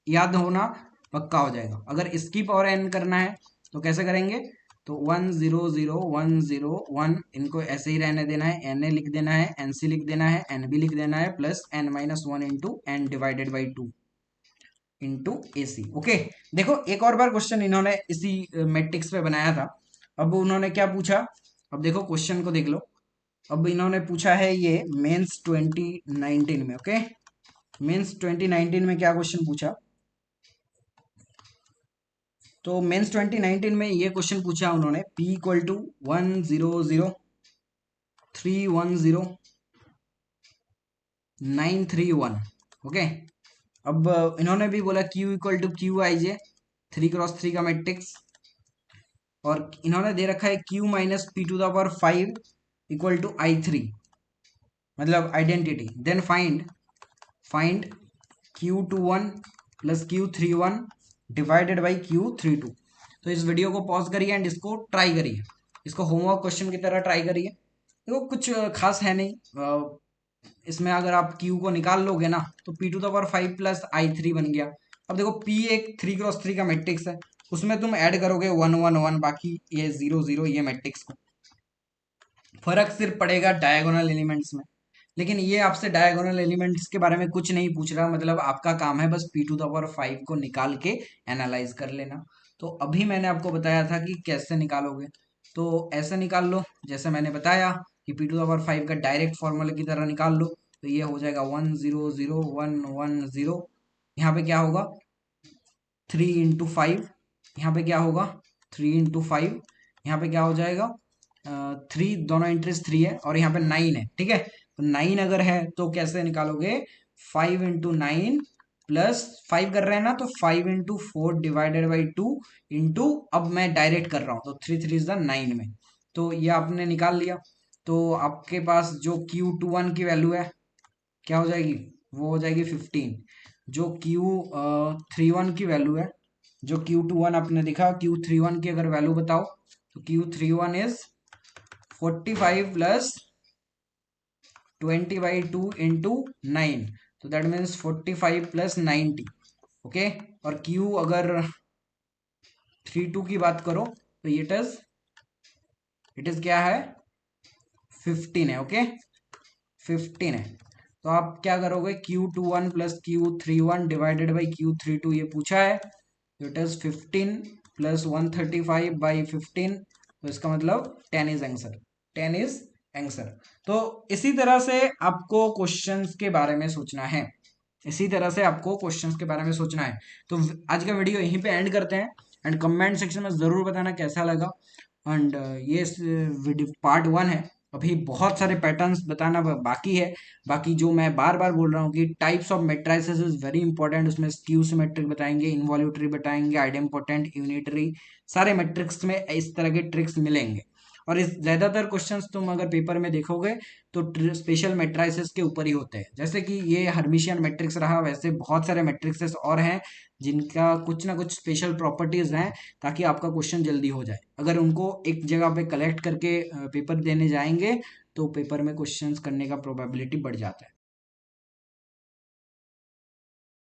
याद होना पक्का हो जाएगा। अगर इसकी पावर n करना है तो कैसे करेंगे, तो 1 0 0 1 0 1, इनको ऐसे ही रहने देना है, na लिख देना है, nc लिख देना है, nb लिख देना है, plus n-1 into n divided by 2 into AC। Okay, देखो एक और बार क्वेश्चन इन्होंने इसी मैट्रिक्स पे बनाया था। अब उन्होंने क्या पूछा, अब देखो क्वेश्चन को देख लो। अब इन्होंने पूछा है ये मेंस 2019 में। ओके, मेंस 2019 में क्या क्वेश्चन पूछा, तो मेंस 2019 में ये क्वेश्चन पूछा उन्होंने, P इक्वल टू 1 0 0 3 1 0 9 3 1। ओके, अब इन्होंने भी बोला Q equal to QIJ 3x3 का मैट्रिक्स, और इन्होंने दे रखा है Q minus P⁵ equal to I3, मतलब identity. Then find Q21 plus Q31 divided by Q32। तो इस वीडियो को पॉज करिए एंड इसको ट्राई करिए, इसको होमवर्क क्वेश्चन की तरह ट्राई करिए। देखो कुछ खास है नहीं, इसमें अगर आप Q को निकाल लोगे ना तो P⁵ प्लस I3 बन गया। अब देखो P एक 3x3 का मैट्रिक्स है, उसमें तुम ऐड करोगे 1 1 1, बाकी ये 0 0, ये मैट्रिक्स को फर्क सिर्फ पड़ेगा डायगोनल एलिमेंट्स में। लेकिन ये आपसे डायगोनल एलिमेंट्स के बारे में कुछ नहीं पूछ रहा, मतलब आपका काम है बस P⁵ को निकाल के एनालाइज कर लेना। तो अभी मैंने आपको बताया था कि कैसे निकालोगे, तो ऐसे निकाल लो जैसे मैंने बताया कि P⁵ का डायरेक्ट फॉर्मूले की तरह निकाल लो। तो ये हो जाएगा 1 0 0 1 1 0। यहाँ पे क्या होगा, 3 × 5, यहाँ पे क्या होगा 3 × 5, यहाँ पे क्या हो जाएगा 3, दोनों एंट्रीज 3 है, और यहाँ पे 9 है। ठीक है, तो 9 अगर है तो कैसे निकालोगे, 5 × 9 प्लस 5 कर रहे हैं ना, तो 5 × 4 डिवाइडेड बाई 2 इंटू, अब मैं डायरेक्ट कर रहा हूँ तो 3 3 इज द 9 में, तो ये आपने निकाल लिया। तो आपके पास जो Q21 की वैल्यू है क्या हो जाएगी, वो हो जाएगी 15। जो Q31 की वैल्यू है, जो Q21 आपने दिखा, Q31 की अगर वैल्यू बताओ, तो Q31 इज 45 प्लस 20/2 इंटू 9, तो दैट मीन्स 45 प्लस 90। ओके, और Q अगर 32 की बात करो तो इट इज क्या है, 15 है। ओके, 15 है। तो आप क्या करोगे, Q21 plus Q31 divided by Q32 ये पूछा है, तो इट इज 15 प्लस 135/15, तो इसका मतलब 10 इज आंसर, 10 इज आंसर। तो इसी तरह से आपको क्वेश्चंस के बारे में सोचना है, इसी तरह से आपको क्वेश्चंस के बारे में सोचना है। तो आज का वीडियो यहीं पे एंड करते हैं, एंड कमेंट सेक्शन में ज़रूर बताना कैसा लगा। एंड ये वीडियो पार्ट 1 है, अभी बहुत सारे पैटर्न्स बताना बाकी है। बाकी जो मैं बार बार बोल रहा हूँ कि types of matrices is very important, उसमें स्क्यू सिमेट्रिक बताएंगे, इनवॉल्यूटरी बताएंगे, आइडेम्पोटेंट, यूनिटरी, सारे मैट्रिक्स में इस तरह के ट्रिक्स मिलेंगे। और इस ज़्यादातर क्वेश्चंस तुम अगर पेपर में देखोगे तो स्पेशल मैट्राइसेस के ऊपर ही होते हैं। जैसे कि ये हर्मिशियन मैट्रिक्स रहा, वैसे बहुत सारे मैट्रिक्सेस और हैं जिनका कुछ ना कुछ स्पेशल प्रॉपर्टीज हैं, ताकि आपका क्वेश्चन जल्दी हो जाए। अगर उनको एक जगह पे कलेक्ट करके पेपर देने जाएंगे तो पेपर में क्वेश्चंस करने का प्रोबेबिलिटी बढ़ जाता है।